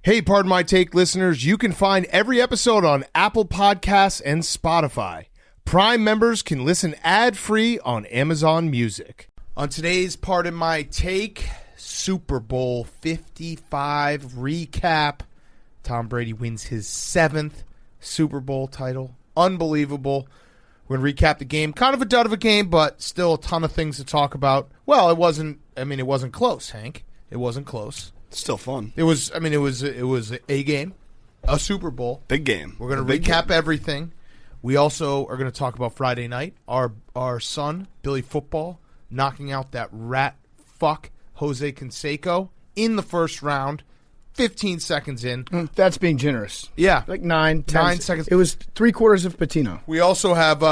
Hey, Pardon My Take listeners, you can find every episode on Apple Podcasts and Spotify. Prime members can listen ad-free on Amazon Music. On today's Pardon My Take, Super Bowl 55 recap. Tom Brady wins his 7th Super Bowl title. Unbelievable. We're going to recap the game. Kind of a dud of a game, but still a ton of things to talk about. Well, it wasn't close, Hank. It wasn't close. Still fun. It was a game, a Super Bowl. Big game. We're going to recap everything. We also are going to talk about Friday night. Our son, Billy Football, knocking out that rat fuck, Jose Canseco, in the first round, 15 seconds in. That's being generous. Yeah. Like 9 seconds. It was 3/4 of Patino. We also have,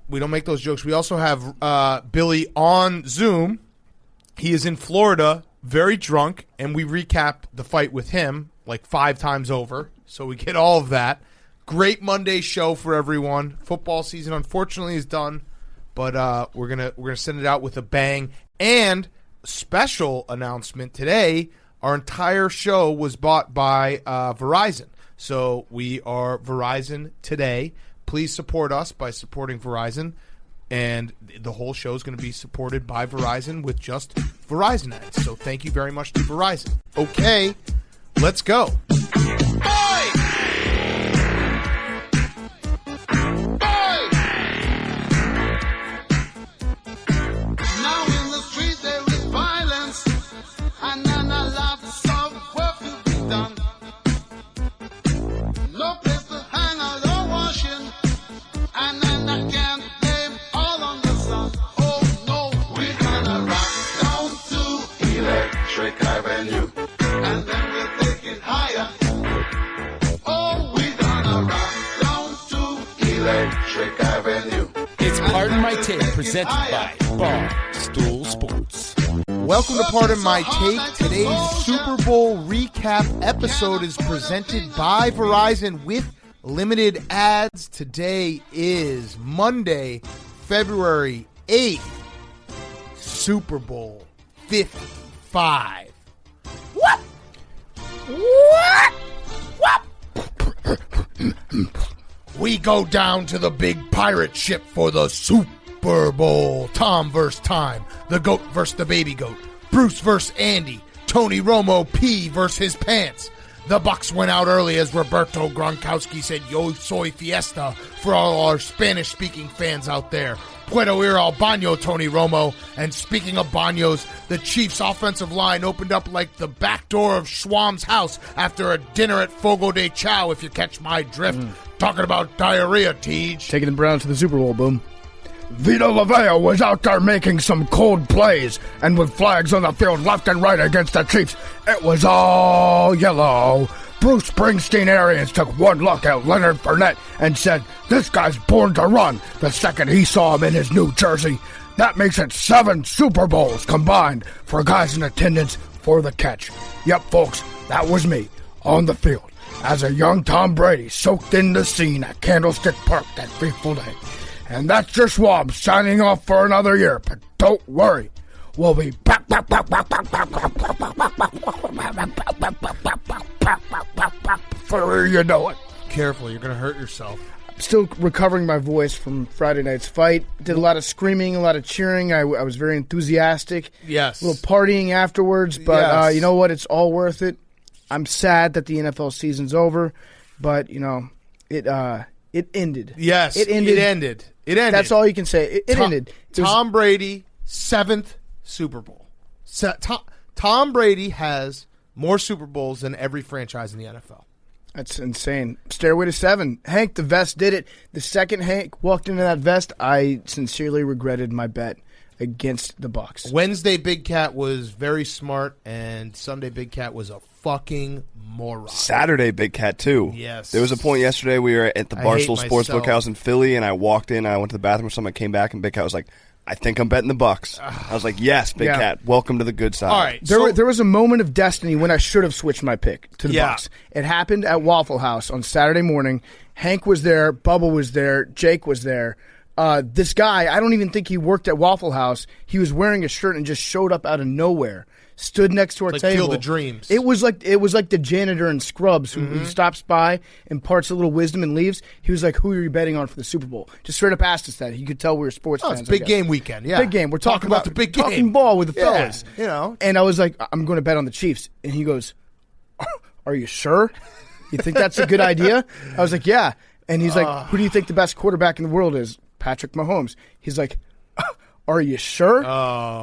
we don't make those jokes, we also have Billy on Zoom. He is in Florida, very drunk, and we recap the fight with him like 5 times over, so we get all of that. Great Monday show for everyone. Football season, unfortunately, is done, but we're gonna send it out with a bang. And special announcement today: our entire show was bought by Verizon, so we are Verizon today. Please support us by supporting Verizon. And the whole show is going to be supported by Verizon with just Verizon ads. So thank you very much to Verizon. Okay, let's go. Now in the street there is violence, and then a lot of work to be done. No place to hang out or washing, and then I can't blame all on the sun. Oh no, we're gonna rock down to Electric Avenue, and then we'll take it higher. Oh, we're gonna rock down to Electric Avenue. It's Pardon My Take, presented by Barstool Sports. Welcome to Pardon My Take. Today's Super Bowl recap episode is presented by Verizon with limited ads. Today is Monday, February 8th, Super Bowl 55. What? We go down to the big pirate ship for the Super Bowl. Tom versus Time. The goat versus the baby goat. Bruce versus Andy. Tony Romo P versus his pants. The Bucs went out early as Roberto Gronkowski said, "Yo soy fiesta," for all our Spanish-speaking fans out there. Puedo ir al baño, Tony Romo. And speaking of baños, the Chiefs' offensive line opened up like the back door of Schwam's house after a dinner at Fogo de Chao, if you catch my drift. Talking about diarrhea, Tej. Taking the Browns to the Super Bowl, boom. Vita Lavea was out there making some cold plays, and with flags on the field left and right against the Chiefs, it was all yellow. Bruce Springsteen Arians took one look at Leonard Fournette and said, "This guy's born to run," the second he saw him in his new jersey. That makes it 7 Super Bowls combined for guys in attendance for the catch. Yep, folks, that was me on the field as a young Tom Brady soaked in the scene at Candlestick Park that fateful day. And that's your Schwab signing off for another year. But don't worry, we'll be back before you know it. Careful, you're going to hurt yourself. I'm still recovering my voice from Friday night's fight. Did a lot of screaming, a lot of cheering. I was very enthusiastic. Yes. A little partying afterwards. But Yes. You know what? It's all worth it. I'm sad that the NFL season's over. But, you know, it ended. Yes, It ended. It ended. That's all you can say. It ended. It was- Tom Brady, 7th Super Bowl. Tom Brady has more Super Bowls than every franchise in the NFL. That's insane. Stairway to 7. Hank, the vest did it. The second Hank walked into that vest, I sincerely regretted my bet against the Bucs. Wednesday, Big Cat was very smart, and Sunday, Big Cat was a fucking moron. Saturday, Big Cat, too. Yes. There was a point yesterday we were at the I hate Barstool Sportsbook myself. House in Philly, and I walked in, I went to the bathroom or something, I came back, and Big Cat was like, "I think I'm betting the Bucs." I was like, "Yes, Big Yeah. Cat, welcome to the good side." All right. There was a moment of destiny when I should have switched my pick to the Yeah. Bucs. It happened at Waffle House on Saturday morning. Hank was there. Bubba was there. Jake was there. This guy, I don't even think he worked at Waffle House. He was wearing a shirt and just showed up out of nowhere. stood next to our Like table. Field of Dreams. It was like the janitor in Scrubs who stops by, imparts a little wisdom, and leaves. He was like, "Who are you betting on for the Super Bowl?" Just straight up asked us that. He could tell we were sports fans. It's big game weekend. Yeah, big game. We're talking about the big game, talking ball with the Yeah, fellas. you know. And I was like, "I'm going to bet on the Chiefs," and he goes, "Are you sure? You think that's a good idea?" I was like, "Yeah." And he's like, "Who do you think the best quarterback in the world is?" Patrick Mahomes. He's like, "Are you sure?"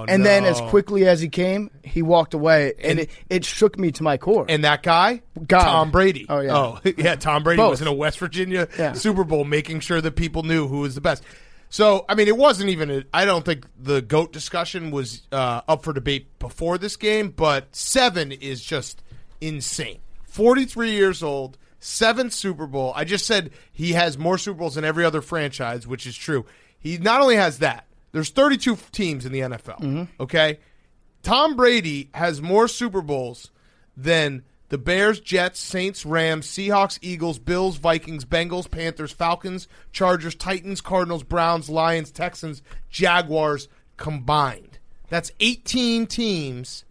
And then as quickly as he came, he walked away, and it shook me to my core. And that guy, God. Tom Brady. Oh, yeah. Yeah, Tom Brady Both. was in a West Virginia Yeah. Super Bowl making sure that people knew who was the best. So, I mean, it wasn't even I don't think the GOAT discussion was up for debate before this game, but 7 is just insane. 43 years old, 7th Super Bowl. I just said he has more Super Bowls than every other franchise, which is true. He not only has that, there's 32 teams in the NFL, okay? Tom Brady has more Super Bowls than the Bears, Jets, Saints, Rams, Seahawks, Eagles, Bills, Vikings, Bengals, Panthers, Falcons, Chargers, Titans, Cardinals, Browns, Lions, Texans, Jaguars combined. That's 18 teams,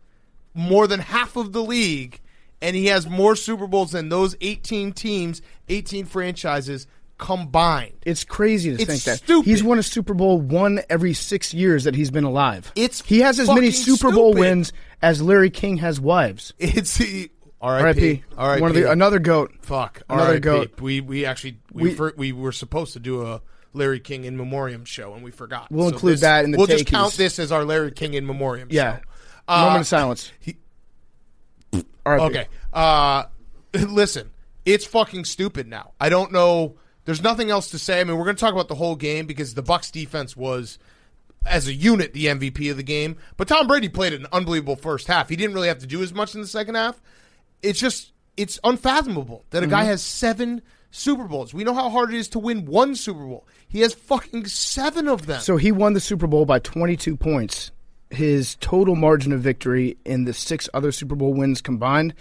more than half of the league, and he has more Super Bowls than those 18 teams, 18 franchises combined. It's crazy to It's think that stupid. he's won a Super Bowl one every 6 years that he's been alive. He has as many fucking Super Bowl stupid. wins as Larry King has wives. It's R.I.P. R.I.P. One of another GOAT. Fuck. Another R.I.P. GOAT. We actually we were supposed to do a Larry King in memoriam show and we forgot. We'll include that in the We'll just takeys. count this as our Larry King in memoriam Yeah. show. Moment of silence. R.I.P. Okay. Listen, it's fucking stupid now. I don't know. There's nothing else to say. I mean, we're going to talk about the whole game because the Bucs defense was, as a unit, the MVP of the game. But Tom Brady played an unbelievable first half. He didn't really have to do as much in the second half. It's unfathomable that a guy has 7 Super Bowls. We know how hard it is to win 1 Super Bowl. He has fucking 7 of them. So he won the Super Bowl by 22 points. His total margin of victory in the 6 other Super Bowl wins combined,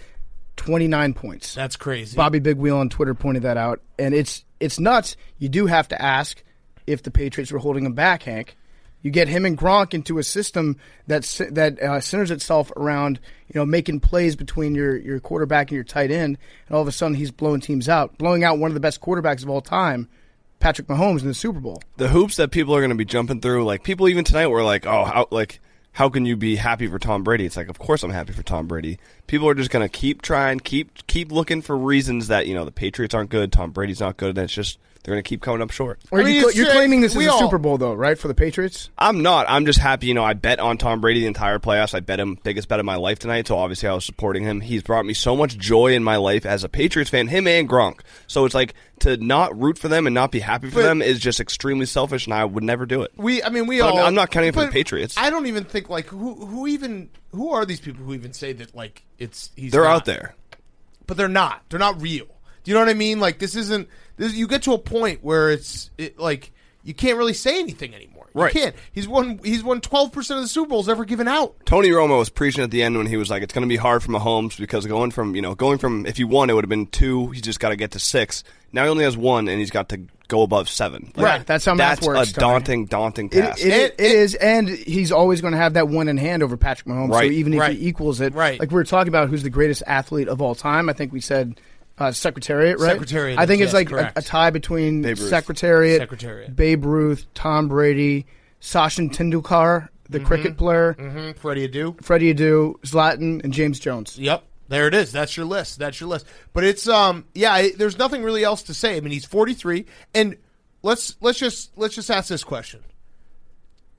29 points. That's crazy. Bobby Big Wheel on Twitter pointed that out. And it's nuts. You do have to ask if the Patriots were holding him back, Hank. You get him and Gronk into a system that centers itself around making plays between your quarterback and your tight end, and all of a sudden he's blowing teams out, blowing out one of the best quarterbacks of all time, Patrick Mahomes, in the Super Bowl. The hoops that people are going to be jumping through, like people even tonight were like, "Oh, how can you be happy for Tom Brady?" It's like, of course I'm happy for Tom Brady. People are just going to keep trying, keep looking for reasons that the Patriots aren't good, Tom Brady's not good, and it's just they're going to keep coming up short. Or you're claiming this is we a all- Super Bowl, though, right, for the Patriots? I'm not. I'm just happy. I bet on Tom Brady the entire playoffs. I bet him biggest bet of my life tonight, so obviously I was supporting him. He's brought me so much joy in my life as a Patriots fan, him and Gronk. So it's like to not root for them and not be happy for them is just extremely selfish, and I would never do it. I'm not counting for the Patriots. I don't even think who are these people who even say that They're out there. But they're not. They're not real. Do you know what I mean? Like this isn't. You get to a point where you can't really say anything anymore. You Right. can't. He's won 12% of the Super Bowls ever given out. Tony Romo was preaching at the end when he was like, it's going to be hard for Mahomes because going from if he won, it would have been 2. He's just got to get to 6. Now he only has 1, and he's got to go above 7. Like, Right. That's how math works. That's a daunting task. It is, and he's always going to have that one in hand over Patrick Mahomes. Right. So even if Right. he equals it, Right. like we were talking about, who's the greatest athlete of all time? I think we said Secretariat, right? Secretariat, I think yes, it's like correct. a tie between Babe Ruth. Secretariat, Babe Ruth, Tom Brady, Sachin Tendulkar, the cricket player, Freddie Adu. Zlatan, and James Jones. Yep. There it is. That's your list. But it's there's nothing really else to say. I mean, he's 43, and let's just ask this question.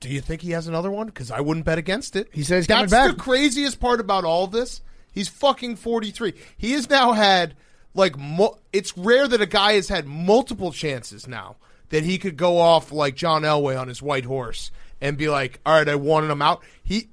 Do you think he has another one? Because I wouldn't bet against it. He says he's coming That's back. the craziest part about all this. He's fucking 43. He has now had it's rare that a guy has had multiple chances now that he could go off like John Elway on his white horse and be like, all right, I won and I'm out.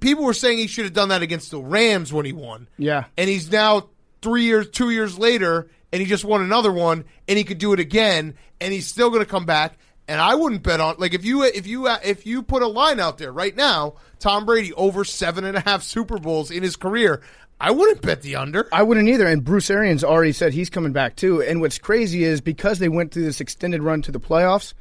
People were saying he should have done that against the Rams when he won. Yeah. And he's now 2 years later, and he just won another one, and he could do it again, and he's still going to come back. And I wouldn't bet on if you put a line out there right now, Tom Brady over 7.5 Super Bowls in his career, I wouldn't bet the under. I wouldn't either. And Bruce Arians already said he's coming back too. And what's crazy is because they went through this extended run to the playoffs,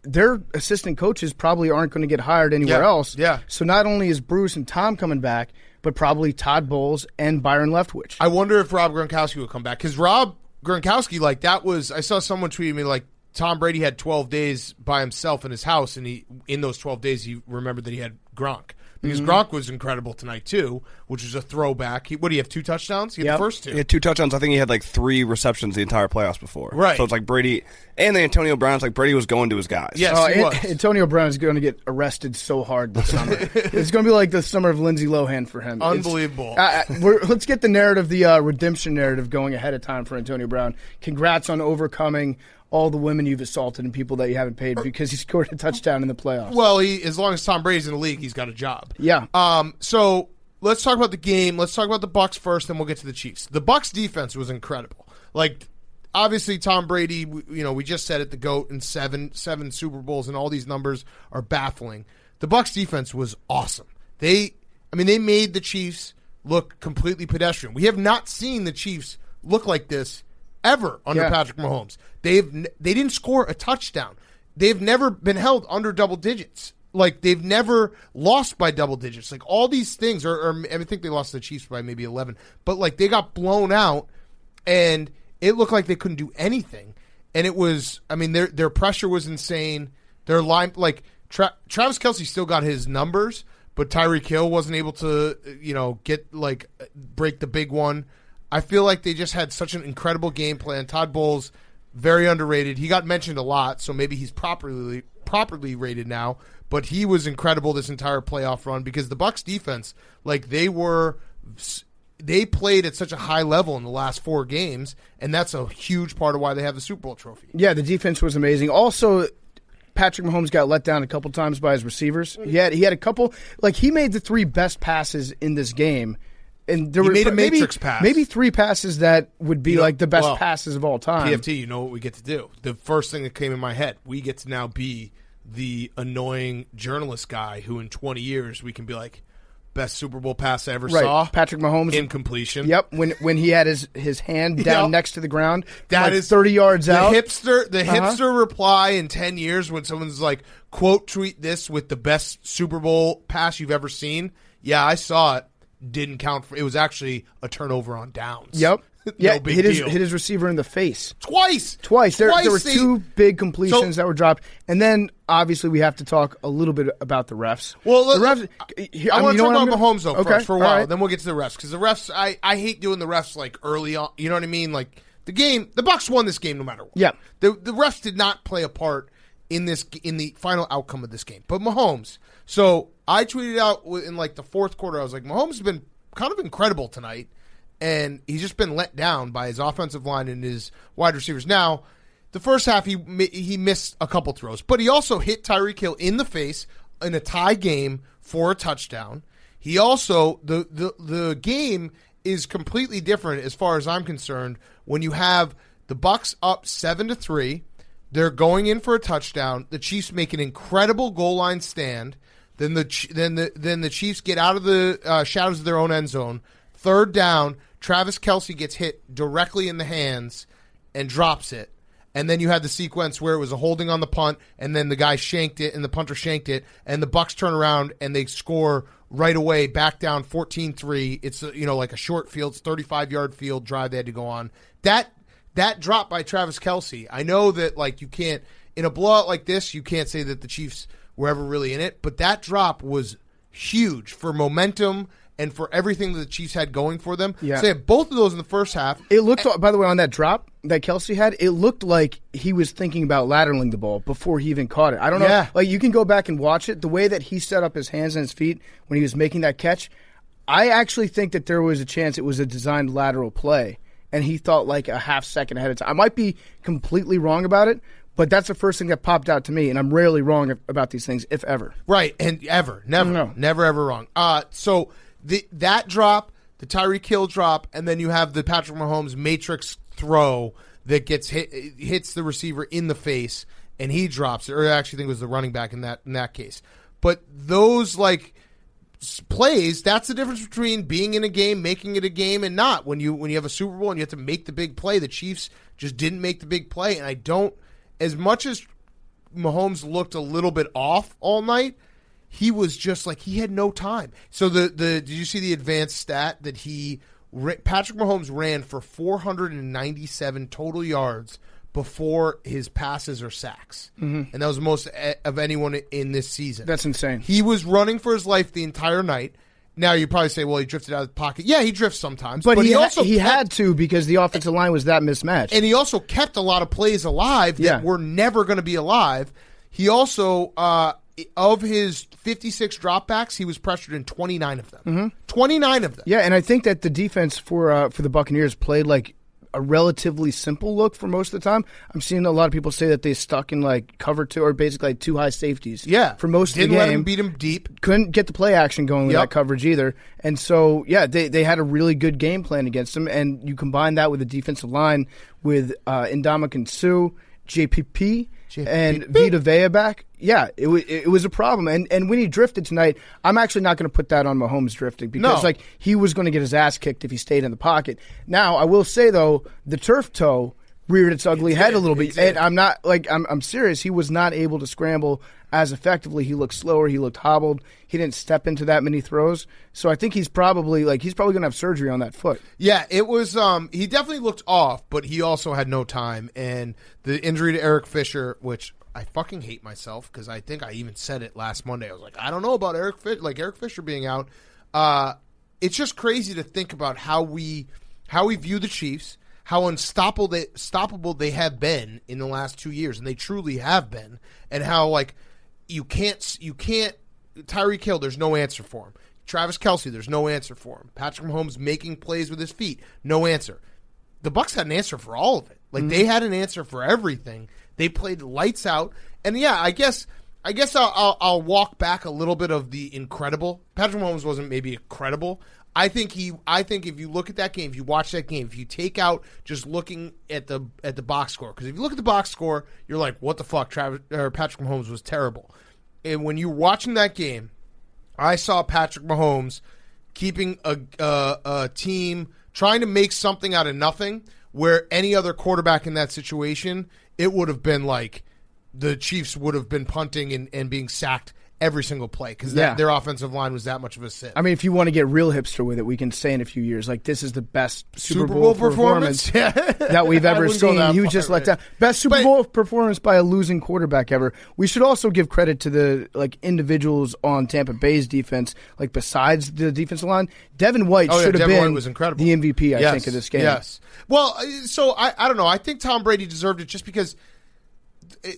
their assistant coaches probably aren't going to get hired anywhere else. Yeah. So not only is Bruce and Tom coming back, but probably Todd Bowles and Byron Leftwich. I wonder if Rob Gronkowski will come back, because Rob Gronkowski, like, that was, I saw someone tweeting me, like, Tom Brady had 12 days by himself in his house, and in those 12 days he remembered that he had Gronk. Because Gronk was incredible tonight, too, which was a throwback. What do you have, 2 touchdowns? He had the first 2. He had 2 touchdowns. I think he had like 3 receptions the entire playoffs before. Right. So it's like Brady, and then Antonio Brown's like Brady was going to his guys. Yes, he was. Antonio Brown is going to get arrested so hard this summer. It's going to be like the summer of Lindsay Lohan for him. Unbelievable. Let's get the narrative, the redemption narrative going ahead of time for Antonio Brown. Congrats on overcoming all the women you've assaulted and people that you haven't paid because he scored a touchdown in the playoffs. Well, as long as Tom Brady's in the league, he's got a job. Yeah. So let's talk about the game. Let's talk about the Bucs first, then we'll get to the Chiefs. The Bucs defense was incredible. Like, obviously, Tom Brady, we just said it, the GOAT in seven Super Bowls, and all these numbers are baffling. The Bucs defense was awesome. They made the Chiefs look completely pedestrian. We have not seen the Chiefs look like this ever under Patrick Mahomes. They didn't score a touchdown. They've never been held under double digits. Like, they've never lost by double digits. Like, all these things I think they lost to the Chiefs by maybe 11. But, like, they got blown out, and it looked like they couldn't do anything. And it was, their pressure was insane. Their line, like, Travis Kelce still got his numbers, but Tyreek Hill wasn't able to, break the big one. I feel like they just had such an incredible game plan. Todd Bowles, very underrated. He got mentioned a lot, so maybe he's properly rated now. But he was incredible this entire playoff run because the Bucs defense, like, they played at such a high level in the last 4 games, and that's a huge part of why they have the Super Bowl trophy. Yeah, the defense was amazing. Also, Patrick Mahomes got let down a couple times by his receivers. He had a couple, like, he made the 3 best passes in this game. And there made a matrix pass. Maybe 3 passes that would be like the best passes of all time. PFT, you know what we get to do? The first thing that came in my head, we get to now be the annoying journalist guy who in 20 years we can be like, best Super Bowl pass I ever saw. Patrick Mahomes. Incompletion. Yep, when he had his hand down next to the ground, that like is 30 yards out. The hipster reply in 10 years when someone's like, quote tweet this with the best Super Bowl pass you've ever seen. Yeah, I saw it. Didn't count for it. Was actually a turnover on downs. Yep. No big deal. Hit his receiver in the face. Twice. There were 2 big completions that were dropped. And then, obviously, we have to talk a little bit about the refs. Well, the refs. I want to talk about Mahomes, though, first for a while. Right. Then we'll get to the refs. Because the refs, I hate doing the refs, like, early on. You know what I mean? Like, the Bucs won this game no matter what. Yeah. The refs did not play a part in the final outcome of this game. But Mahomes. So, I tweeted out in, like, the 4th quarter, I was like, Mahomes has been kind of incredible tonight. And he's just been let down by his offensive line and his wide receivers. Now, the first half, he missed a couple throws. But he also hit Tyreek Hill in the face in a tie game for a touchdown. He also, the game is completely different as far as I'm concerned when you have the Bucs up 7-3. They're going in for a touchdown. The Chiefs make an incredible goal line stand. Then the Chiefs get out of the shadows of their own end zone. 3rd down, Travis Kelce gets hit directly in the hands and drops it. And then you had the sequence where it was a holding on the punt, and then the guy shanked it, and the punter shanked it, and the Bucs turn around and they score right away, back down 14-3. It's like a short field, it's 35-yard field drive they had to go on. That drop by Travis Kelce, I know that like you can't in a blowout like this, you can't say that the Chiefs were ever really in it, but that drop was huge for momentum and for everything that the Chiefs had going for them. Yeah. So they had both of those in the first half. It looked, by the way, on that drop that Kelce had, it looked like he was thinking about lateraling the ball before he even caught it. I don't know. Yeah. Like, you can go back and watch it. The way that he set up his hands and his feet when he was making that catch, I actually think that there was a chance it was a designed lateral play, and he thought like a half second ahead of time. I might be completely wrong about it, but that's the first thing that popped out to me, and I'm rarely wrong about these things, if ever. Right, and ever. Never. No. Never, ever wrong. So that drop, the Tyreek Hill drop, and then you have the Patrick Mahomes matrix throw that hits the receiver in the face, and he drops it. Or I actually think it was the running back in that case. But those like plays, that's the difference between being in a game, making it a game, and not. When you have a Super Bowl and you have to make the big play, the Chiefs just didn't make the big play. And as much as Mahomes looked a little bit off all night, he was just like he had no time. So the did you see the advanced stat that Patrick Mahomes ran for 497 total yards before his passes or sacks, and that was the most of anyone in this season. That's insane. He was running for his life the entire night. Now you probably say, well, he drifted out of the pocket. Yeah, he drifts sometimes, but he also had to because the offensive line was that mismatched, and he also kept a lot of plays alive that were never going to be alive. He also, of his 56 dropbacks, he was pressured in 29 of them. 29 of them. Yeah, and I think that the defense for the Buccaneers played like a relatively simple look for most of the time. I'm seeing a lot of people say that they stuck in like cover 2 or basically like 2 high safeties. Yeah, for most of the game. Didn't let him beat him deep. Couldn't get the play action going with that coverage either. And so, yeah, they had a really good game plan against him. And you combine that with the defensive line with Ndamukong Suh, JPP, and Vita Vea back. Yeah, it was a problem. And when he drifted tonight, I'm actually not going to put that on Mahomes drifting because like he was going to get his ass kicked if he stayed in the pocket. Now, I will say though, the turf toe reared its ugly head a little bit. And I'm not like I'm serious. He was not able to scramble as effectively. He looked slower. He looked hobbled. He didn't step into that many throws. So I think he's probably going to have surgery on that foot. Yeah, it was. He definitely looked off, but he also had no time. And the injury to Eric Fisher, which I fucking hate myself because I think I even said it last Monday. I was like, I don't know about Eric Fisher being out. It's just crazy to think about how we view the Chiefs, how unstoppable they have been in the last 2 years, and they truly have been, and how like you can't Tyreek Hill, there's no answer for him. Travis Kelce, there's no answer for him. Patrick Mahomes making plays with his feet, no answer. The Bucs had an answer for all of it. Like they had an answer for everything. They played lights out, and yeah, I guess I'll walk back a little bit of the incredible. Patrick Mahomes wasn't maybe incredible. I think if you look at that game, if you watch that game, if you take out just looking at the box score, because if you look at the box score, you're like, what the fuck? Patrick Mahomes was terrible. And when you're watching that game, I saw Patrick Mahomes keeping a team trying to make something out of nothing, where any other quarterback in that situation, it would have been like the Chiefs would have been punting and being sacked every single play because their offensive line was that much of a sit. I mean, if you want to get real hipster with it, we can say in a few years, like, this is the best Super Bowl performance that we've ever seen. He was just let down. Best Super Bowl performance by a losing quarterback ever. We should also give credit to the individuals on Tampa Bay's defense, like besides the defensive line. Devin White should have been was incredible. The MVP, I think, of this game. Yes. Well, so I don't know. I think Tom Brady deserved it just because,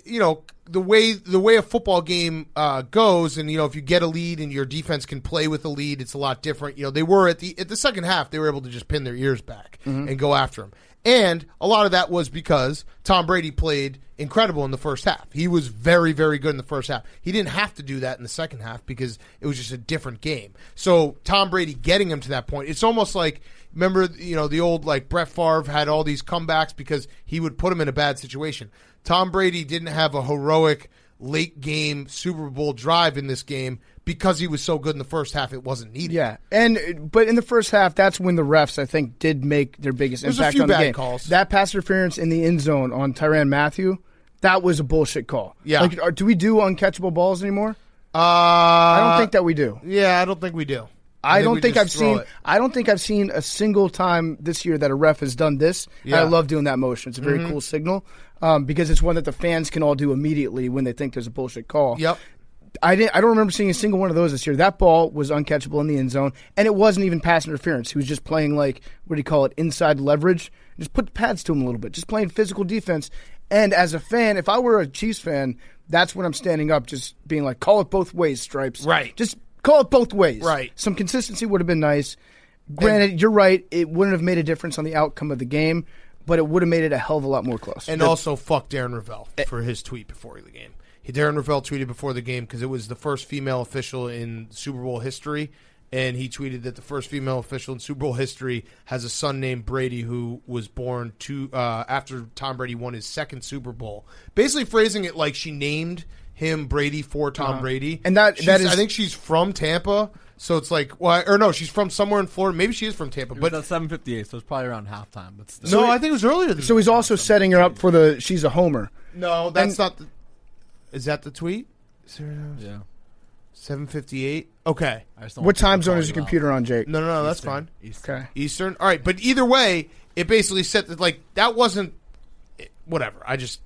you know, the way a football game goes, and you know, if you get a lead and your defense can play with a lead, it's a lot different. You know, they were at the second half, they were able to just pin their ears back and go after him. And a lot of that was because Tom Brady played incredible in the first half. He was very, very good in the first half. He didn't have to do that in the second half because it was just a different game. So Tom Brady getting him to that point, it's almost like, remember, you know, the old like Brett Favre had all these comebacks because he would put him in a bad situation. Tom Brady didn't have a heroic late game Super Bowl drive in this game because he was so good in the first half. It wasn't needed. Yeah, but in the first half, that's when the refs, I think, did make their biggest impact on the game. There's a few bad calls. That pass interference in the end zone on Tyrann Mathieu, that was a bullshit call. Yeah. Like, do we do uncatchable balls anymore? I don't think that we do. Yeah, I don't think we do. I don't think I've seen a single time this year that a ref has done this. Yeah. I love doing that motion. It's a very cool signal because it's one that the fans can all do immediately when they think there's a bullshit call. Yep. I don't remember seeing a single one of those this year. That ball was uncatchable in the end zone, and it wasn't even pass interference. He was just playing like, what do you call it, inside leverage. Just put the pads to him a little bit. Just playing physical defense. And as a fan, if I were a Chiefs fan, that's when I'm standing up just being like, call it both ways, Stripes. Right. Just call it both ways. Right. Some consistency would have been nice. Granted, you're right. It wouldn't have made a difference on the outcome of the game, but it would have made it a hell of a lot more close. And also, fuck Darren Ravel for his tweet before the game. Darren Ravel tweeted before the game because it was the first female official in Super Bowl history, and he tweeted that the first female official in Super Bowl history has a son named Brady who was born after Tom Brady won his second Super Bowl. Basically phrasing it like she named him Brady for Tom Brady. And that is, I think she's from Tampa, so it's like, well, or no, she's from somewhere in Florida. Maybe she is from Tampa. But that's 7:58, so it's probably around halftime. But still. No, I think it was earlier than that. So he's also setting her up for she's a homer. No, that's not the... Is that the tweet? Yeah. 7:58. Okay. I just don't What want people time zone calling is your you out. computer on, Jake? No, that's Eastern. fine. Eastern. Okay. Eastern. All right, but either way, it basically said that that wasn't whatever.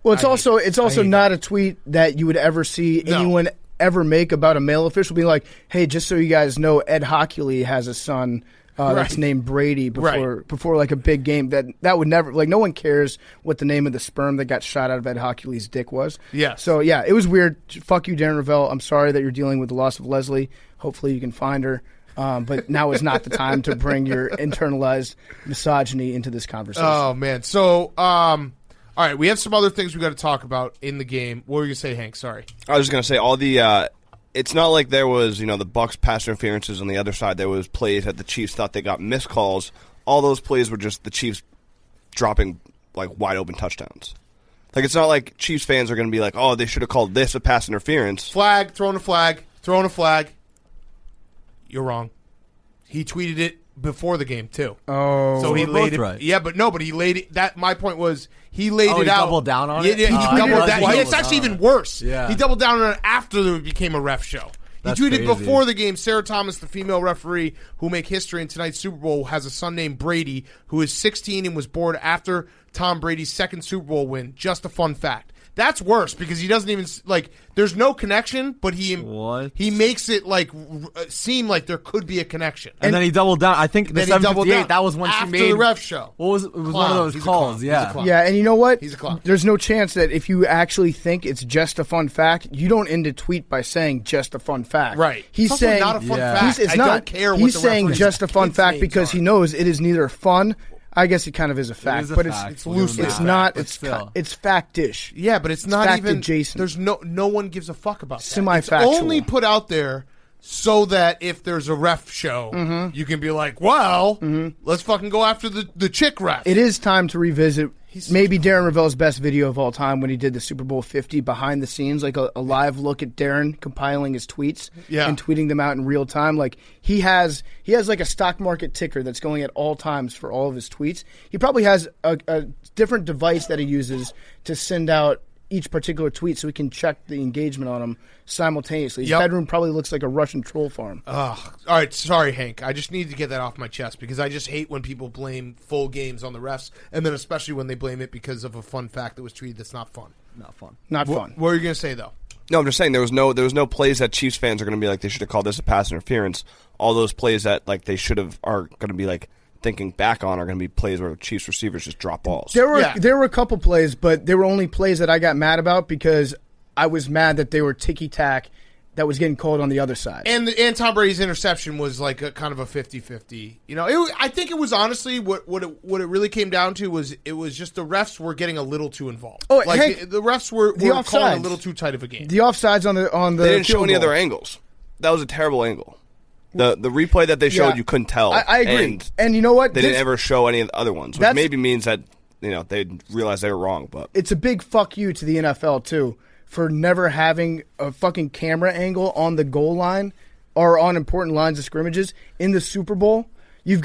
Well, it's I also hate it. not a tweet that you would ever see No. anyone ever make about a male official being like, "Hey, just so you guys know, Ed Hockley has a son that's Right. named Brady." Right. Before like a big game, that would never no one cares what the name of the sperm that got shot out of Ed Hockley's dick was. Yes. So yeah, it was weird. Fuck you, Darren Ravel. I'm sorry that you're dealing with the loss of Leslie. Hopefully you can find her. But now is not the time to bring your internalized misogyny into this conversation. Oh man. So all right, we have some other things we got to talk about in the game. What were you gonna say, Hank? Sorry. I was just going to say all the it's not like there was, the Bucs pass interferences on the other side. There was plays that the Chiefs thought they got missed calls. All those plays were just the Chiefs dropping like wide open touchdowns. Like it's not like Chiefs fans are going to be like, "Oh, they should have called this a pass interference." Flag, throwing a flag. You're wrong. He tweeted it before the game too. Oh, So he we're laid both it. right. Yeah, but he laid it. That my point was he laid Oh, it he out. doubled down on Yeah, it? yeah, he Oh, I doubled didn't that. realize he It's doubled actually down. even worse. Yeah. He doubled down on it after it became a ref show. That's He tweeted crazy. before the game, Sarah Thomas, the female referee who make history in tonight's Super Bowl, has a son named Brady who is 16 and was born after Tom Brady's second Super Bowl win. Just a fun fact. That's worse because he doesn't even there's no connection, but he makes it seem like there could be a connection. And then he doubled down. I think the Then he doubled 758, down that was when she after made the ref show. What was it? Was one Clown. of those He's a calls. clown. He's a Yeah. clown. yeah, and you know what? He's a clown. There's no chance that if you actually think it's just a fun fact, you don't end a tweet by saying just a fun fact. Right. He's It's also saying not a fun Yeah. fact. It's I not. don't care what He's the saying referee's just a fun kids' fact names because are. he knows it is neither fun. I guess it kind of is a fact, is a but fact. it's We'll give loosely. him It's that. not. But It's still. it's factish. Yeah, but it's not fact even. adjacent. There's no one gives a fuck about that. Semi-factual. It's only put out there so that if there's a ref show, you can be like, well, let's fucking go after the chick ref. It is time to revisit maybe Darren Ravel's best video of all time when he did the Super Bowl 50 behind the scenes, like a live look at Darren compiling his tweets and tweeting them out in real time. Like he has like a stock market ticker that's going at all times for all of his tweets. He probably has a different device that he uses to send out each particular tweet so we can check the engagement on them simultaneously. His bedroom probably looks like a Russian troll farm. All right, sorry, Hank. I just need to get that off my chest because I just hate when people blame full games on the refs, and then especially when they blame it because of a fun fact that was tweeted that's not fun. Not fun. Not fun. What were you going to say, though? No, I'm just saying there was no plays that Chiefs fans are going to be like they should have called this a pass interference. All those plays that they should have are going to be thinking back on are going to be plays where Chiefs receivers just drop balls. There were a couple plays, but they were only plays that I got mad about because I was mad that they were ticky-tack that was getting called on the other side. And Tom Brady's interception was like a kind of a 50-50. I think it was honestly what it really came down to was it was just the refs were getting a little too involved. Oh, like Hank, the refs were calling offsides. a little too tight of a game. The offsides on the They didn't show field any goal. other angles. That was a terrible angle. The replay that they showed, Yeah. you couldn't tell. I agree. And And you know what? they didn't ever show any of the other ones, which That's- maybe means that they realized they were wrong. But It's a big fuck you to the NFL, too, for never having a fucking camera angle on the goal line or on important lines of scrimmages in the Super Bowl. You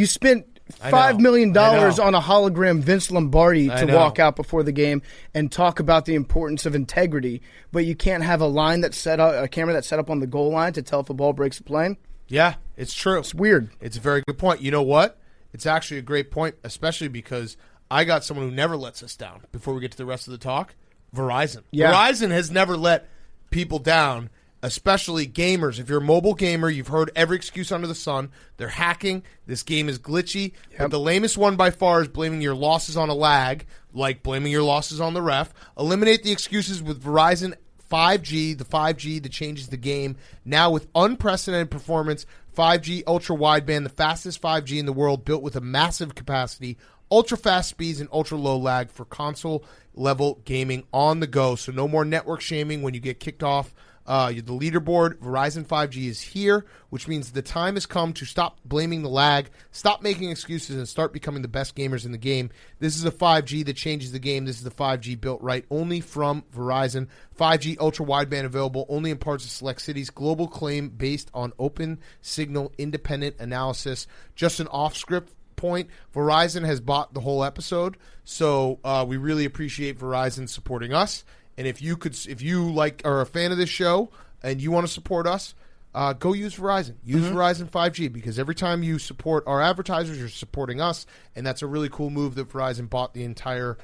spent $5 million on a hologram Vince Lombardi to walk out before the game and talk about the importance of integrity, but you can't have a camera that's set up on the goal line to tell if a ball breaks the plane. Yeah, it's true. It's weird. It's a very good point. You know what? It's actually a great point, especially because I got someone who never lets us down. Before we get to the rest of the talk, Verizon. Yeah. Verizon has never let people down, especially gamers. If you're a mobile gamer, you've heard every excuse under the sun. They're hacking. This game is glitchy. But the lamest one by far is blaming your losses on a lag, like blaming your losses on the ref. Eliminate the excuses with Verizon 5G, the 5G that changes the game. Now with unprecedented performance, 5G ultra wideband, the fastest 5G in the world, built with a massive capacity, ultra fast speeds, and ultra low lag for console level gaming on the go. So no more network shaming when you get kicked off the leaderboard. Verizon 5G is here, which means the time has come to stop blaming the lag, stop making excuses, and start becoming the best gamers in the game. This is a 5G that changes the game. This is the 5G built right, only from Verizon. 5G ultra wideband available only in parts of select cities. Global claim based on open signal independent analysis. Just an off-script point, Verizon has bought the whole episode, so we really appreciate Verizon supporting us. And if you are a fan of this show and you want to support us, go use Verizon. Use Verizon 5G, because every time you support our advertisers, you're supporting us, and that's a really cool move that Verizon bought the entire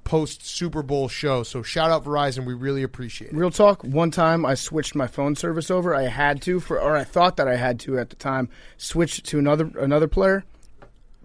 post-Super Bowl show. So shout out Verizon. We really appreciate it. Real talk, one time I switched my phone service over. I had to, or I thought that I had to at the time, switch to another player.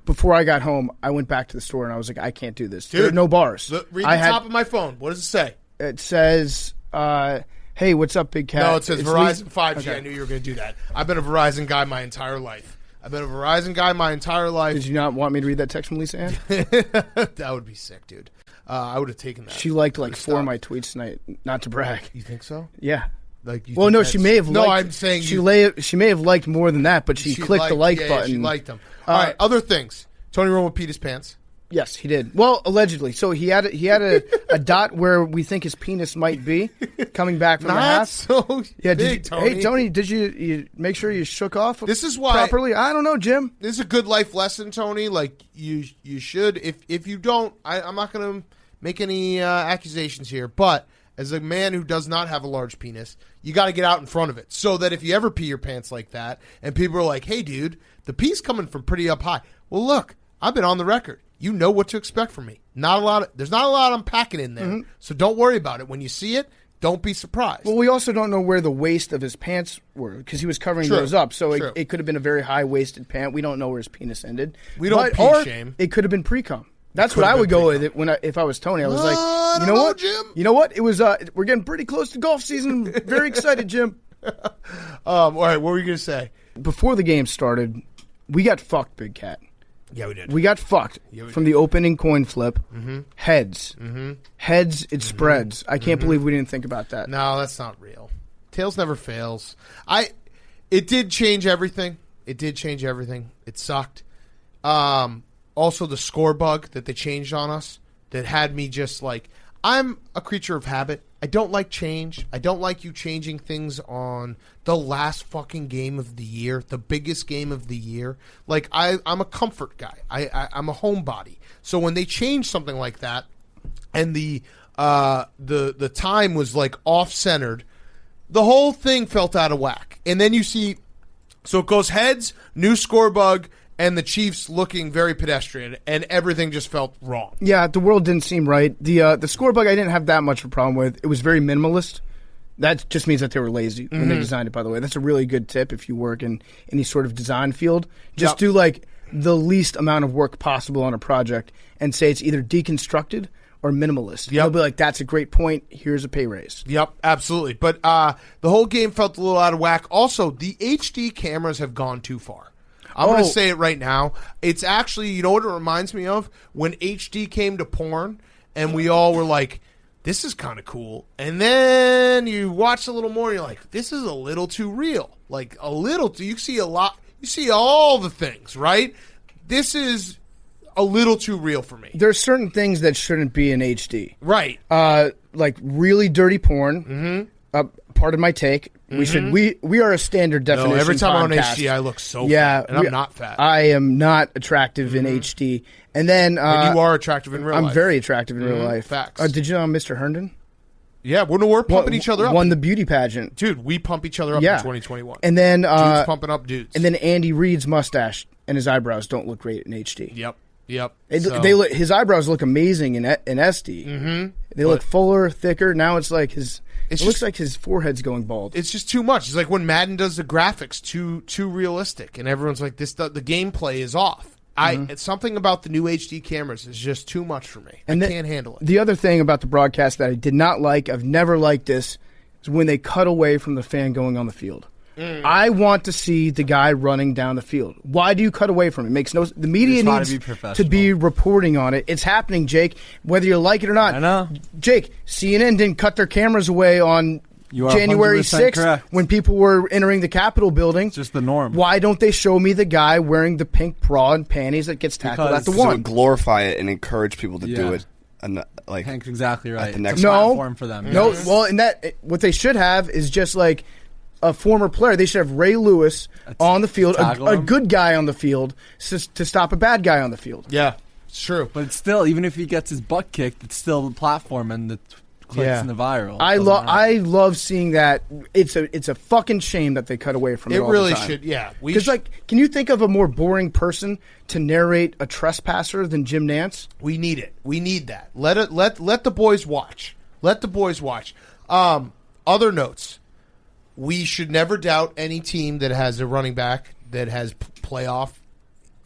Before I got home, I went back to the store, and I was like, I can't do this. Dude, there are no bars. Read the top of my phone. What does it say? It says, hey, what's up, Big Cat? No, it says It's Verizon Lee- 5G. Okay. I knew you were going to do that. I've been a Verizon guy my entire life. Did you not want me to read that text from Lisa Ann? That would be sick, dude. I would have taken that. She liked like 4 of my tweets tonight, not to brag. You think so? Yeah. Like, Well, no, she may have liked. No, I'm saying she may have liked more than that, but she clicked the like button. She liked them. All right, other things. Tony Romo peed his pants. Yes, he did. Well, allegedly. So he had a dot where we think his penis might be coming back from the Not half. so Yeah, big, Tony. Hey, Tony, did you make sure you shook off This is why properly? I don't know, Jim. This is a good life lesson, Tony. Like you should. If you don't, I'm not going to make any accusations here. But as a man who does not have a large penis, you got to get out in front of it, so that if you ever pee your pants like that, and people are like, "Hey, dude, the pee's coming from pretty up high." Well, look, I've been on the record. You know what to expect from me. There's not a lot I'm packing in there, so don't worry about it. When you see it, don't be surprised. Well, we also don't know where the waist of his pants were because he was covering True. those up. So True. it could have been a very high-waisted pant. We don't know where his penis ended. We don't pee or shame. It could have been pre-cum. That's could what have I would been go with it if I was Tony. I was like, I you don't know know, what, Jim? You know what? It was. We're getting pretty close to golf season. Very excited, Jim. All right, what were you going to say? Before the game started, we got fucked, Big Cat. Yeah, we did. We got fucked from the opening coin flip. Heads. Heads, it spreads. I can't believe we didn't think about that. No, that's not real. Tails never fails. It did change everything. It sucked. Also, the score bug that they changed on us that had me just like, I'm a creature of habit. I don't like change. I don't like you changing things on the last fucking game of the year, the biggest game of the year. Like, I'm a comfort guy. I'm a homebody. So when they change something like that, and the time was like off-centered, the whole thing felt out of whack. And then you see, so it goes heads, new score bug, and the Chiefs looking very pedestrian, and everything just felt wrong. Yeah, the world didn't seem right. The score bug I didn't have that much of a problem with. It was very minimalist. That just means that they were lazy when they designed it, by the way. That's a really good tip if you work in any sort of design field. Just do like the least amount of work possible on a project and say it's either deconstructed or minimalist. You'll be like, that's a great point. Here's a pay raise. Yep, absolutely. But the whole game felt a little out of whack. Also, the HD cameras have gone too far. I'm going to say it right now. It's actually, you know what it reminds me of? When HD came to porn, and we all were like, this is kind of cool. And then you watch a little more, and you're like, this is a little too real. Like, a little too, you see a lot, you see all the things, right? This is a little too real for me. There's certain things that shouldn't be in HD. Right. Like really dirty porn. Pardon my take. We are a standard definition. No, every time I'm on podcast. HD, I look so fat, and I'm not fat. I am not attractive in HD. And then and you are attractive in real life. I'm very attractive in real life. Facts. Did you know I'm Mr. Herndon? Yeah, we're pumping each other up. Won the beauty pageant. Dude, we pump each other up in 2021. And then dudes pumping up dudes. And then Andy Reid's mustache and his eyebrows don't look great in HD. Yep. His eyebrows look amazing in SD. They look fuller, thicker. Now it's like it looks like his forehead's going bald. It's just too much. It's like when Madden does the graphics too realistic, and everyone's like, the gameplay is off. It's something about the new HD cameras is just too much for me. I can't handle it. The other thing about the broadcast that I did not like, I've never liked this, is when they cut away from the fan going on the field. I want to see the guy running down the field. Why do you cut away from it? It makes no. The media needs to be reporting on it. It's happening, Jake. Whether you like it or not. I know. Jake, CNN didn't cut their cameras away on January 6th correct. when people were entering the Capitol building. It's just the norm. Why don't they show me the guy wearing the pink bra and panties that gets tackled at the It one? would glorify it and encourage people to do it. And Hank's exactly right. At the next platform for them. No, Yes. well, and what they should have is just like a former player. They should have Ray Lewis on the field, a good guy on the field to stop a bad guy on the field. Yeah, it's true. But it's still, even if he gets his butt kicked, it's still the platform, and the clicks in the viral. I love seeing that. It's a fucking shame that they cut away from it. It all really the time. should. Yeah, Because can you think of a more boring person to narrate a trespasser than Jim Nantz? we need it. We need that. Let the boys watch. Let the boys watch. Other notes. We should never doubt any team that has a running back that has playoff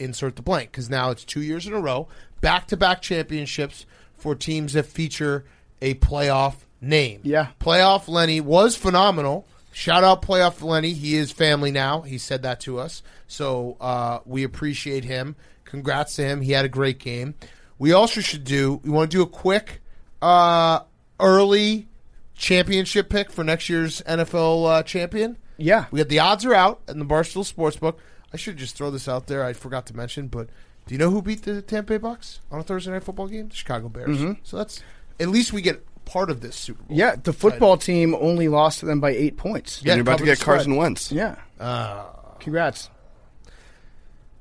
insert the blank, because now it's 2 years in a row, back-to-back championships for teams that feature a playoff name. Yeah. Playoff Lenny was phenomenal. Shout out Playoff Lenny. He is family now. He said that to us. So we appreciate him. Congrats to him. He had a great game. We also we want to do a quick early championship pick for next year's NFL champion. Yeah. We got the odds are out in the Barstool Sportsbook. I should just throw this out there. I forgot to mention, but do you know who beat the Tampa Bay Bucs on a Thursday night football game? The Chicago Bears. So that's at least we get part of this Super Bowl. Yeah, the football team only lost to them by 8 points. Yeah, And you're about to covered get the spread. Carson Wentz. Yeah. Congrats.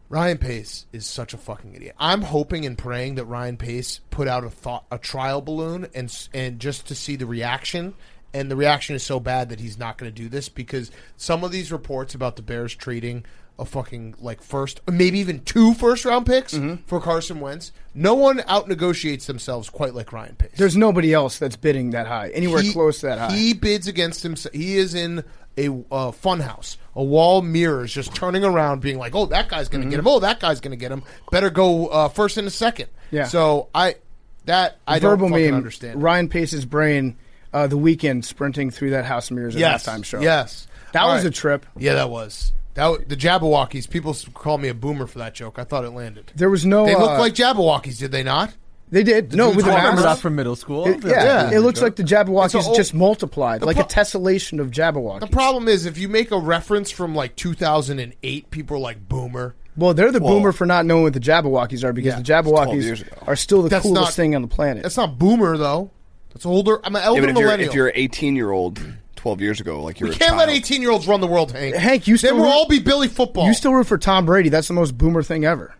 Ryan Pace is such a fucking idiot. I'm hoping and praying that Ryan Pace put out a trial balloon and just to see the reaction. And the reaction is so bad that he's not going to do this, because some of these reports about the Bears trading a fucking first, maybe even 2 first-round picks for Carson Wentz. No one out-negotiates themselves quite like Ryan Pace. There's nobody else that's bidding that high, anywhere close to that high. He bids against himself. He is in a fun house, a wall of mirrors, just turning around, being like, "Oh, that guy's going to get him. Oh, that guy's going to get him. Better go first and a second." Yeah. So I don't Verbal fucking meme, understand. Ryan Pace's brain, the weekend sprinting through that house of mirrors at halftime show. Yes. That All was right. a trip. Yeah, that was. The Jabberwockies. People call me a boomer for that joke. I thought it landed. There was no. They look like Jabberwockies, did they not? They did. No, dudes with the walking I remember mask. that from middle school. Yeah, it looks like the Jabberwockies It's a- just multiplied, like a pro- tessellation of Jabberwockies. The problem is, if you make a reference from 2008, people are like boomer. Well, they're the boomer for not knowing what the Jabberwockies are, because Yeah, the 12 Jabberwockies years ago. are still the That's coolest not- thing on the planet. That's not boomer though. That's older. I'm an elder Yeah, but millennial. if you're an 18-year-old 12 years ago, like you're we a can't child. let 18-year-olds run the world, Hank. Hank, you still Then we'll root- all be Billy football. You still root for Tom Brady. That's the most boomer thing ever.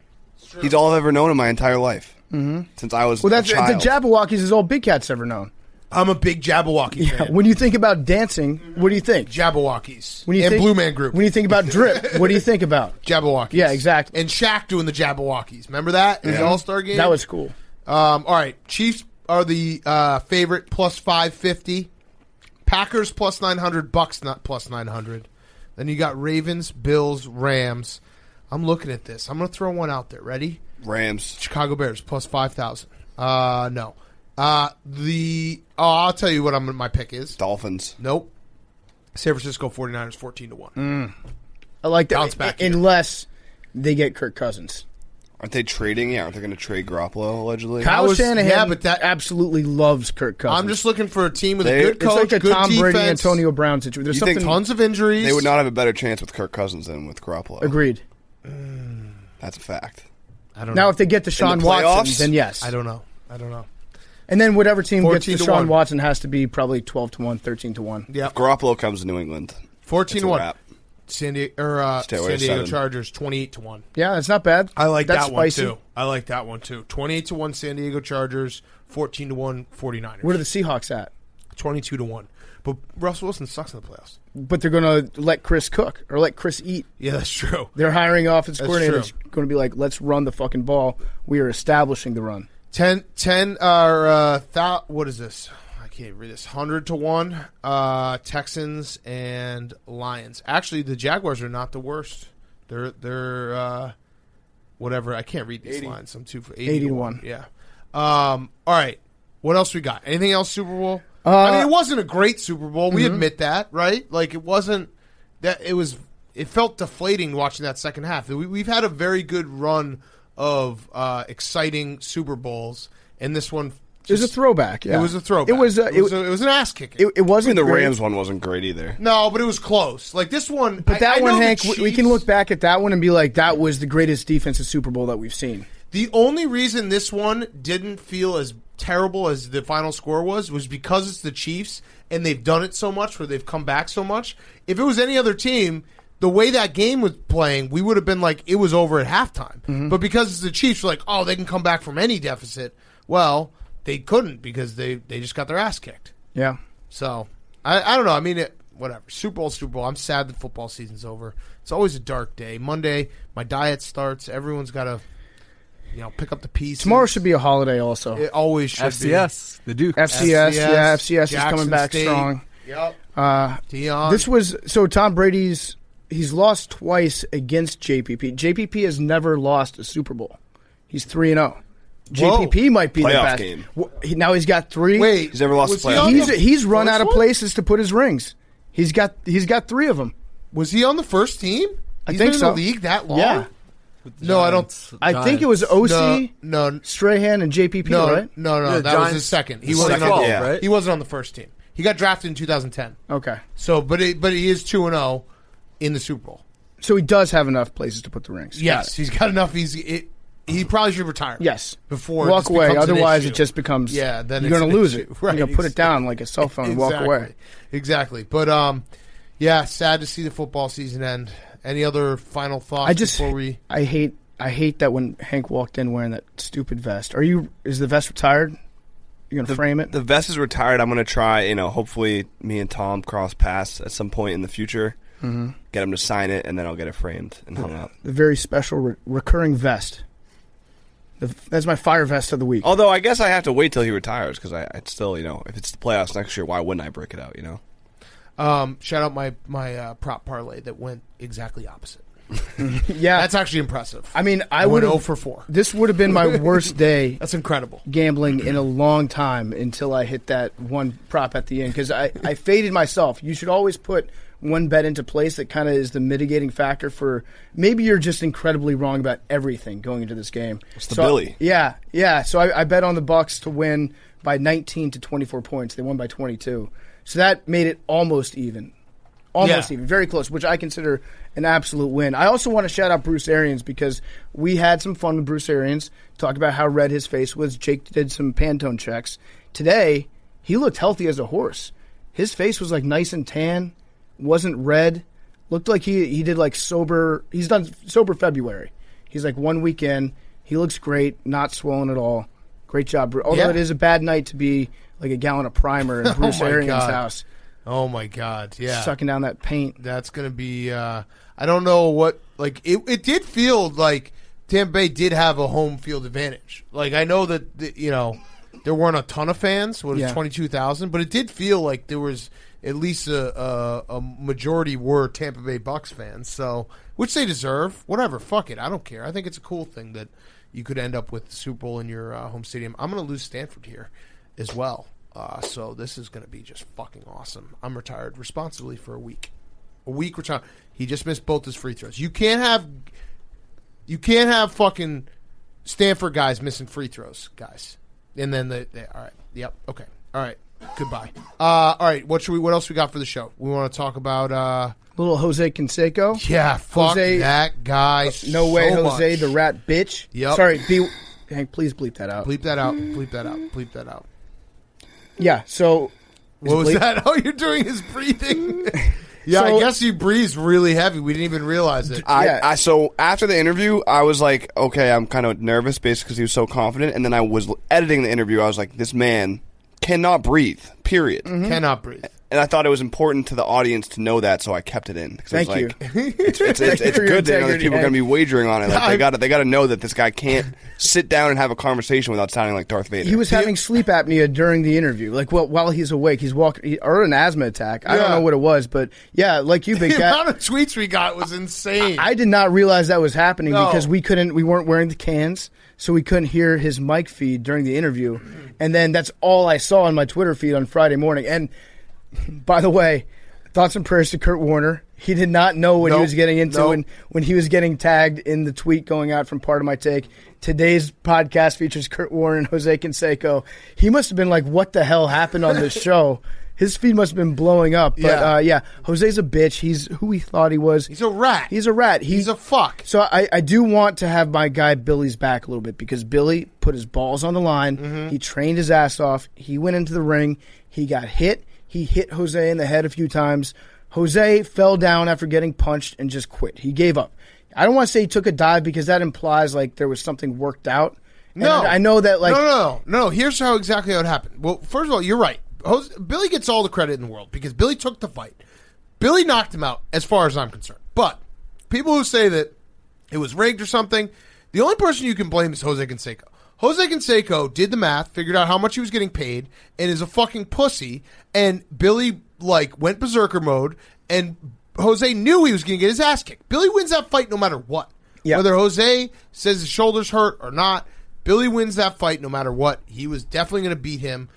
He's all I've ever known in my entire life. Since I was Well, that's a child. the Jabberwockies is all Big Cat's ever known. I'm a big Jabberwocky fan. When you think about dancing, what do you think? Jabberwockies. When you and think, Blue Man Group. When you think about drip, what do you think about? Jabberwockies. Yeah, exactly. And Shaq doing the Jabberwockies. Remember that in the All-Star game? That was cool. All right. Chiefs are the favorite, plus 550. Packers plus 900. Bucks not plus 900. Then you got Ravens, Bills, Rams. I'm looking at this. I'm going to throw one out there. Ready? Rams. Chicago Bears plus 5,000. No. I'll tell you what my pick is. Dolphins. Nope. San Francisco 49ers 14-1. I like that. Bounce back here. Unless they get Kirk Cousins. Aren't they trading? Yeah, aren't they going to trade Garoppolo, allegedly? Kyle was- Shanahan yeah, but that- absolutely loves Kirk Cousins. I'm just looking for a team with They- a good it's coach, it's like a good Tom defense, Brady, Antonio Brown situation. There's You think something tons of injuries. They would not have a better chance with Kirk Cousins than with Garoppolo. agreed. That's a fact. I don't Now, know. if they get Deshaun the Watson, playoffs? then yes. I don't know. And then whatever team gets 14 to Deshaun 1. Watson has to be probably 12-1, 13-1. Yeah. If Garoppolo comes to New England, 14-1. wrap. San Diego, Stay away San Diego 7. Chargers 28-1. Yeah, that's not bad. I like That's that one spicy. too. I like that one too. 28-1 San Diego Chargers, 14-1 49ers. Where are the Seahawks at? 22-1. But Russell Wilson sucks in the playoffs. But they're going to let Chris cook or let Chris eat. Yeah, that's true. They're hiring offense That's coordinators true. going to be like, let's run the fucking ball. We are establishing the run. 10 what is this? I can't read this. 100-1 Texans and Lions. Actually, the Jaguars are not the worst. They're whatever. I can't read these lines. I'm too 80-1. Yeah. All right. What else we got? Anything else Super Bowl? I mean, it wasn't a great Super Bowl. We admit that, right? Like it wasn't that it felt deflating watching that second half. We've had a very good run of exciting Super Bowls, and this one It was a throwback. Yeah. It was a throwback. It was an ass kicking. it wasn't Even the great. Rams one wasn't great either. No, but it was close. Like this one, But that I one, know the Hank, we can Chiefs- look back at that one and be like, that was the greatest defensive Super Bowl that we've seen. The only reason this one didn't feel as terrible as the final score was because it's the Chiefs and they've done it so much where they've come back so much. If it was any other team, the way that game was playing, we would have been like, it was over at halftime. But because it's the Chiefs, we're like, oh, they can come back from any deficit. Well, they couldn't because they just got their ass kicked. Yeah. So I don't know. I mean, whatever. Super Bowl. I'm sad that football season's over. It's always a dark day. Monday, my diet starts. Everyone's got to, pick up the pieces. Tomorrow should be a holiday also. It always should FCS, the Duke. FCS, yeah, FCS is Jackson coming back State. strong. Yep. Dion. This was Tom Brady's. He's lost twice against JPP. JPP has never lost a Super Bowl. He's 3-0. JPP might be the Playoff best. game. Now he's got 3. Wait, He's never lost was a he playoff on game. the He's run first out of one? places to put his rings. He's got 3 of them. Was he on the first team? I He's think been so. in the league that long? Yeah. No, I don't. I think it was OC, No, Strahan, and JPP, no, right? no. Yeah, That was Giants- his second. He the wasn't second, on. yeah. right? He wasn't on the first team. He got drafted in 2010. Okay. So, but he is 2-0 in the Super Bowl. So he does have enough places to put the rings. Yes, he's got enough. He probably should retire. Yes. Before it Walk just away. becomes an Otherwise, issue. it just becomes. Yeah, then you're it's going an to lose issue. it. Right, You're going to put it down like a cell phone and walk away. Exactly. But yeah, sad to see the football season end. Any other final thoughts before we? I hate that when Hank walked in wearing that stupid vest. Is the vest retired? You're gonna frame it? The vest is retired. I'm gonna try. Hopefully, me and Tom cross paths at some point in the future. Mm-hmm. Get him to sign it, and then I'll get it framed and hung up. The very special recurring vest. That's my fire vest of the week. Although I guess I have to wait till he retires because I'd still, if it's the playoffs next year, why wouldn't I break it out? Shout out my prop parlay that went exactly opposite. Yeah, That's actually impressive. I mean, I went 0 for 4. This would have been my worst day That's incredible. gambling in a long time until I hit that one prop at the end because I faded myself. You should always put one bet into place that kind of is the mitigating factor for maybe you're just incredibly wrong about everything going into this game. It's the Billy. Yeah. So I bet on the Bucs to win by 19 to 24 points. They won by 22. So that made it almost even. Almost even. Very close, which I consider an absolute win. I also want to shout out Bruce Arians because we had some fun with Bruce Arians, talked about how red his face was. Jake did some Pantone checks. Today, he looked healthy as a horse. His face was like nice and tan, wasn't red. Looked like he did like sober. He's done sober February. He's like 1 week in. He looks great, not swollen at all. Great job, Bruce. Although it is a bad night to be like a gallon of primer in Bruce Arians' house. Oh my God! Yeah, Sucking down that paint. that's gonna be. I don't know what. Like it did feel like Tampa Bay did have a home field advantage. Like I know that there weren't a ton of fans. What was it, 22,000? But it did feel like there was at least a majority were Tampa Bay Bucs fans. So which they deserve. Whatever. Fuck it. I don't care. I think it's a cool thing that you could end up with the Super Bowl in your home stadium. I'm gonna lose Stanford here as well. So this is going to be just fucking awesome. I'm retired responsibly for a week. A week retired. He just missed both his free throws. You can't have fucking Stanford guys missing free throws, guys. And then all right. Yep. Okay. All right. Goodbye. All right. What else we got for the show? We want to talk about Little Jose Canseco. yeah, fuck Jose- that guy. No way, so Jose, much. the rat bitch. Yep. Sorry, Hank, please bleep that out. Bleep that out. Bleep that out. Bleep that out. Yeah, so... What was bleep- that? Oh, you're doing his breathing? Yeah, I So- guess you breathed really heavy. We didn't even realize it. So after the interview, I was like, okay, I'm kind of nervous, basically because he was so confident. And then I was editing the interview. I was like, this man cannot breathe. Period. Cannot breathe. And I thought it was important to the audience to know that, so I kept it in. Thank you. It's Thank you for your good to know that integrity, people are going to be wagering on it. Like, they got to know that this guy can't sit down and have a conversation without sounding like Darth Vader. He was having sleep apnea during the interview. Like, while he's awake, he's walking... or an asthma attack. I don't Yeah. know what it was, but yeah, like you, Big The Cat... amount of tweets we got was insane. I did not realize that was happening No. because we weren't wearing the cans, so we couldn't hear his mic feed during the interview. And then that's all I saw on my Twitter feed on Friday morning. And by the way, thoughts and prayers to Kurt Warner. He did not know what he Nope. was getting into Nope. when he was getting tagged in the tweet going out from Part of My Take. Today's podcast features Kurt Warner and Jose Canseco. He must have been like, what the hell happened on this show? His feed must have been blowing up. But Jose's a bitch. He's who he thought he was. He's a rat. He's a rat. He's a fuck. So I do want to have my guy Billy's back a little bit because Billy put his balls on the line. Mm-hmm. He trained his ass off. He went into the ring. He got hit. He hit Jose in the head a few times. Jose fell down after getting punched and just quit. He gave up. I don't want to say he took a dive because that implies like there was something worked out. No, I know that like no. Here's how exactly how it happened. Well, first of all, you're right. Billy gets all the credit in the world because Billy took the fight. Billy knocked him out, as far as I'm concerned. But people who say that it was rigged or something, the only person you can blame is Jose Canseco. Jose Canseco did the math, figured out how much he was getting paid, and is a fucking pussy. And Billy went berserker mode, and Jose knew he was going to get his ass kicked. Billy wins that fight no matter what. Yeah. Whether Jose says his shoulders hurt or not, Billy wins that fight no matter what. He was definitely going to beat him.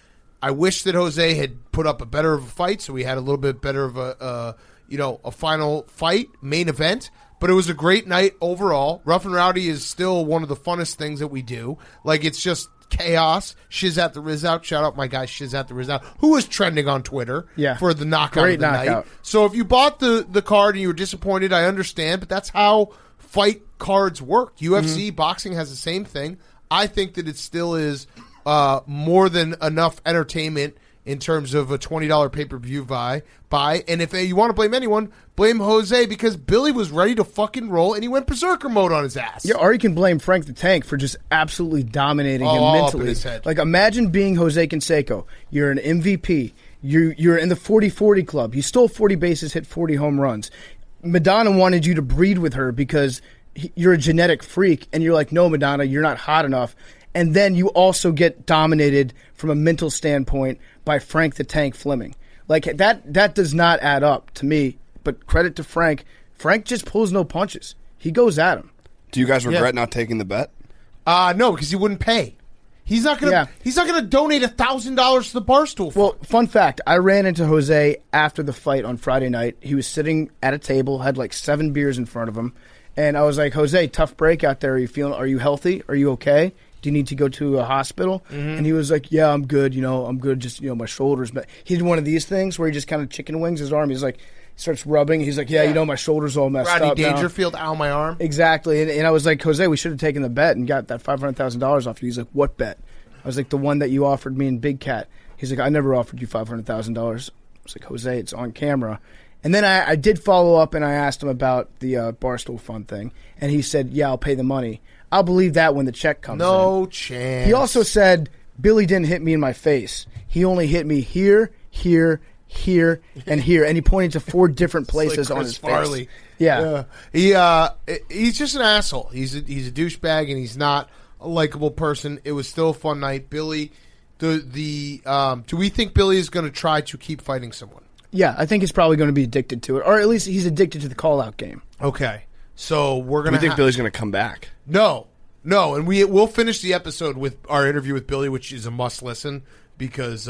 I wish that Jose had put up a better of a fight, so we had a little bit better of a final fight, main event. But it was a great night overall. Rough and Rowdy is still one of the funnest things that we do. It's just chaos. Shiz at the Riz Out. Shout out my guy Shiz at the Riz Out, who was trending on Twitter for the knockout Great of the knockout. night. So if you bought the card and you were disappointed, I understand, but that's how fight cards work. UFC, boxing has the same thing. I think that it still is more than enough entertainment in terms of a $20 pay-per-view buy. And if you want to blame anyone, blame Jose because Billy was ready to fucking roll and he went berserker mode on his ass. Yeah, or you can blame Frank the Tank for just absolutely dominating him all up mentally. in his head. Imagine being Jose Canseco. You're an MVP. You're in the 40-40 club. You stole 40 bases, hit 40 home runs. Madonna wanted you to breed with her because you're a genetic freak, and you're like, no, Madonna, you're not hot enough. And then you also get dominated from a mental standpoint by Frank the Tank Fleming. That does not add up to me, but credit to Frank. Frank just pulls no punches. He goes at him. Do you guys regret not taking the bet? No, because he wouldn't pay. He's not gonna. He's not gonna donate $1,000 to the Barstool Fund. Well, fun fact: I ran into Jose after the fight on Friday night. He was sitting at a table, had 7 beers in front of him, and I was like, "Jose, tough break out there. Are you healthy? Are you okay? Do you need to go to a hospital?" And he was like, "Yeah, I'm good. I'm good. Just my shoulders." But he did one of these things where he just kind of chicken wings his arm. He's like, starts rubbing. He's like, "Yeah, my shoulders all messed Rodney up now." Dangerfield, ow, my arm. Exactly. And I was like, "Jose, we should have taken the bet and got that $500,000 off you." He's like, "What bet?" I was like, "The one that you offered me in Big Cat." He's like, "I never offered you $500,000. I was like, "Jose, it's on camera." And then I did follow up and I asked him about the Barstool Fund thing. And he said, "Yeah, I'll pay the money." I'll believe that when the check comes in. No chance. He also said, "Billy didn't hit me in my face. He only hit me here, here, here, and here." And he pointed to 4 different places on his Farley. face. Yeah. He's just an asshole. He's a douchebag and he's not a likable person. It was still a fun night. Billy, do we think Billy is going to try to keep fighting someone? Yeah, I think he's probably going to be addicted to it. Or at least he's addicted to the call-out game. Okay. So we're going to We think Billy's going to come back. No, and we'll finish the episode with our interview with Billy, which is a must listen because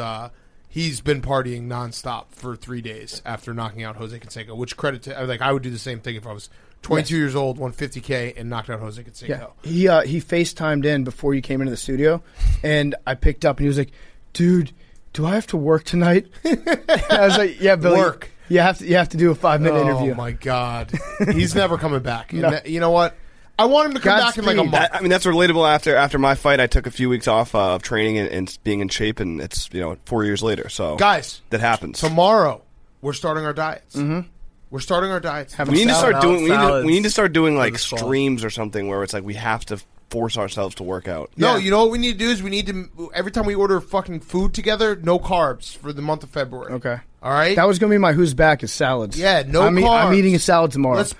he's been partying nonstop for 3 days after knocking out Jose Canseco. Which credit to I would do the same thing if I was 22 years old, won $50K, and knocked out Jose Canseco. Yeah, he FaceTimed in before you came into the studio, and I picked up and he was like, "Dude, do I have to work tonight?" I was like, "Yeah, Billy, work. You have to do a 5-minute interview." Oh my God, he's never coming back. No. And you know what? I want him to come back in a month. That's relatable. After my fight, I took a few weeks off of training and being in shape, and it's 4 years later. So guys, that happens. Tomorrow, we're starting our diets. Mm-hmm. We're starting our diets. We need to start doing. We need to start doing this fall. streams or something where it's we have to force ourselves to work out. No, you know what we need to do is we need to every time we order fucking food together, no carbs for the month of February. Okay. All right. That was going to be my who's back is salads. Yeah, no I'm carbs. eating a salad tomorrow. Let's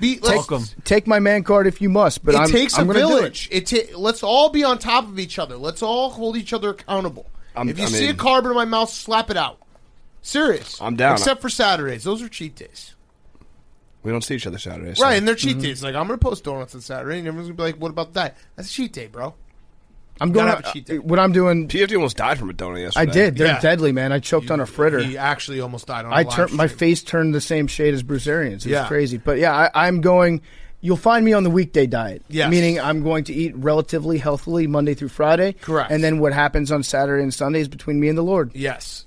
take my man card if you must, but it takes I'm a gonna village. Let's all be on top of each other. Let's all hold each other accountable. If you see a carb in my mouth, slap it out. Serious. I'm down. Except for Saturdays. Those are cheat days. We don't see each other Saturdays. Right, and they're cheat days. I'm going to post donuts on Saturday, and everyone's going to be like, what about that? That's a cheat day, bro. I'm going to have a cheat day. What I'm doing. PFD almost died from a donut yesterday. I did. They're deadly, man. I choked on a fritter. He actually almost died on a live stream. My face turned the same shade as Bruce Arians. It's crazy. But yeah, I'm going. You'll find me on the weekday diet. Yes. Meaning I'm going to eat relatively healthily Monday through Friday. Correct. And then what happens on Saturday and Sunday is between me and the Lord. Yes.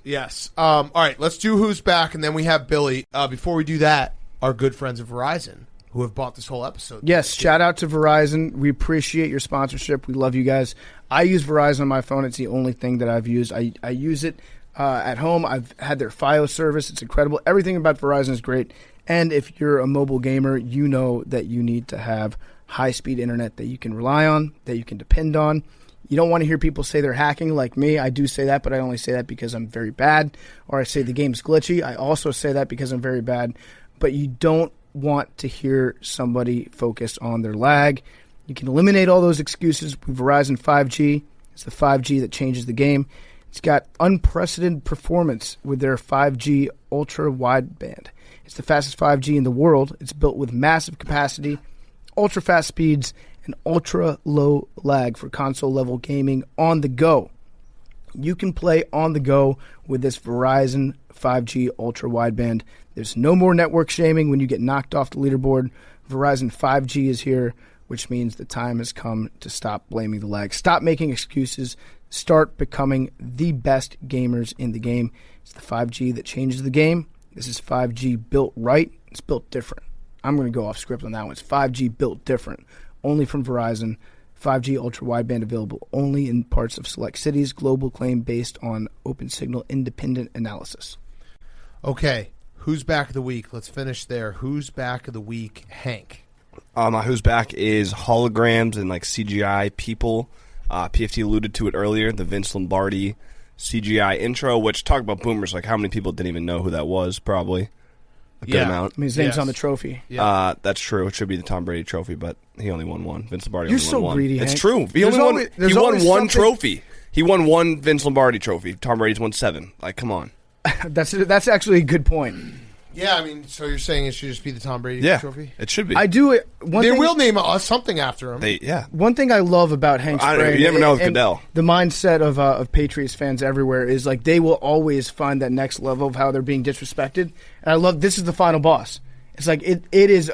All right, let's do Who's Back, and then we have Billy. Before we do that, our good friends at Verizon, who have bought this whole episode. Yes, shout out to Verizon. We appreciate your sponsorship. We love you guys. I use Verizon on my phone. It's the only thing that I've used. I use it at home. I've had their FiOS service. It's incredible. Everything about Verizon is great. And if you're a mobile gamer, you know that you need to have high-speed internet that you can rely on, that you can depend on. You don't want to hear people say they're hacking like me. I do say that, but I only say that because I'm very bad. Or I say the game's glitchy. I also say that because I'm very bad. But you don't want to hear somebody focus on their lag. You can eliminate all those excuses with Verizon 5G. It's the 5G that changes the game. It's got unprecedented performance with their 5G ultra wideband. It's the fastest 5G in the world. It's built with massive capacity, ultra fast speeds, and ultra low lag for console level gaming on the go. You can play on the go with this Verizon 5G ultra wideband. There's no more network shaming when you get knocked off the leaderboard. Verizon 5G is here, which means the time has come to stop blaming the lag. Stop making excuses. Start becoming the best gamers in the game. It's the 5G that changes the game. This is 5G built right. It's built different. I'm going to go off script on that one. It's 5G built different. Only from Verizon. 5G ultra wideband available only in parts of select cities. Global claim based on open signal independent analysis. Okay, who's back of the week? Let's finish there. Who's back of the week? Hank. My who's back is holograms and like CGI people. PFT alluded to it earlier, the Vince Lombardi CGI intro, which talk about boomers, like how many people didn't even know who that was, probably. A good amount. I mean, his name's on the trophy. Yeah. That's true. It should be the Tom Brady trophy, but he only won one. Vince Lombardi You're only so won one. greedy, It's Hank. true. He won one trophy. He won one Vince Lombardi trophy. Tom Brady's won 7. Like, come on. That's actually a good point. Yeah, I mean, so you're saying it should just be the Tom Brady trophy? It should be. I do it. They will name something after him. One thing I love about Hank's brain, you never know with and Goodell. the mindset of Patriots fans everywhere is like they will always find that next level of how they're being disrespected. And I love this is the final boss. It's like it's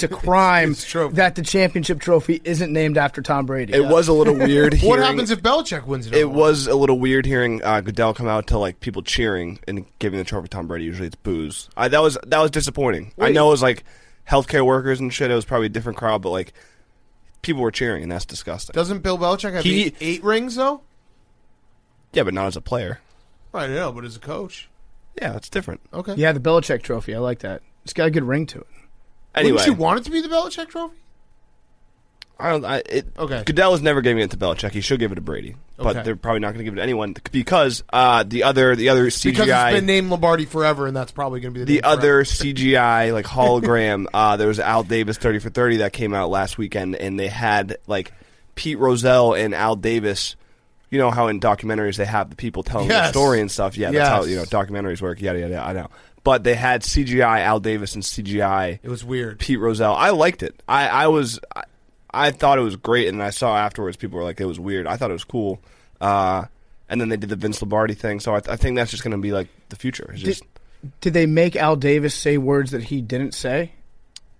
a crime that the championship trophy isn't named after Tom Brady. It was a little weird. What happens if Belichick wins it? It was a little weird hearing Goodell come out to like people cheering and giving the trophy to Tom Brady. Usually it's boos. That was disappointing. Wait. I know it was like healthcare workers and shit. It was probably a different crowd, but like people were cheering, and that's disgusting. Doesn't Bill Belichick have eight rings though? Yeah, but not as a player. I know, but as a coach. Yeah, it's different. Okay. Yeah, the Belichick trophy. I like that. It's got a good ring to it. Anyway, wouldn't you want it to be the Belichick trophy? Okay. Goodell is never giving it to Belichick. He should give it to Brady, but they're probably not going to give it to anyone because the other CGI because it's been named Lombardi forever, and that's probably going to be the other CGI like hologram. There was Al Davis 30 for 30 that came out last weekend, and they had like Pete Rozelle and Al Davis. You know how in documentaries they have the people telling their story and stuff. Yeah, that's how documentaries work. Yada yada. I know. But they had CGI Al Davis and CGI. It was weird. Pete Rozelle. I liked it. I thought it was great, and I saw afterwards people were like, it was weird. I thought it was cool. And then they did the Vince Lombardi thing, so I think that's just going to be like the future. Did they make Al Davis say words that he didn't say?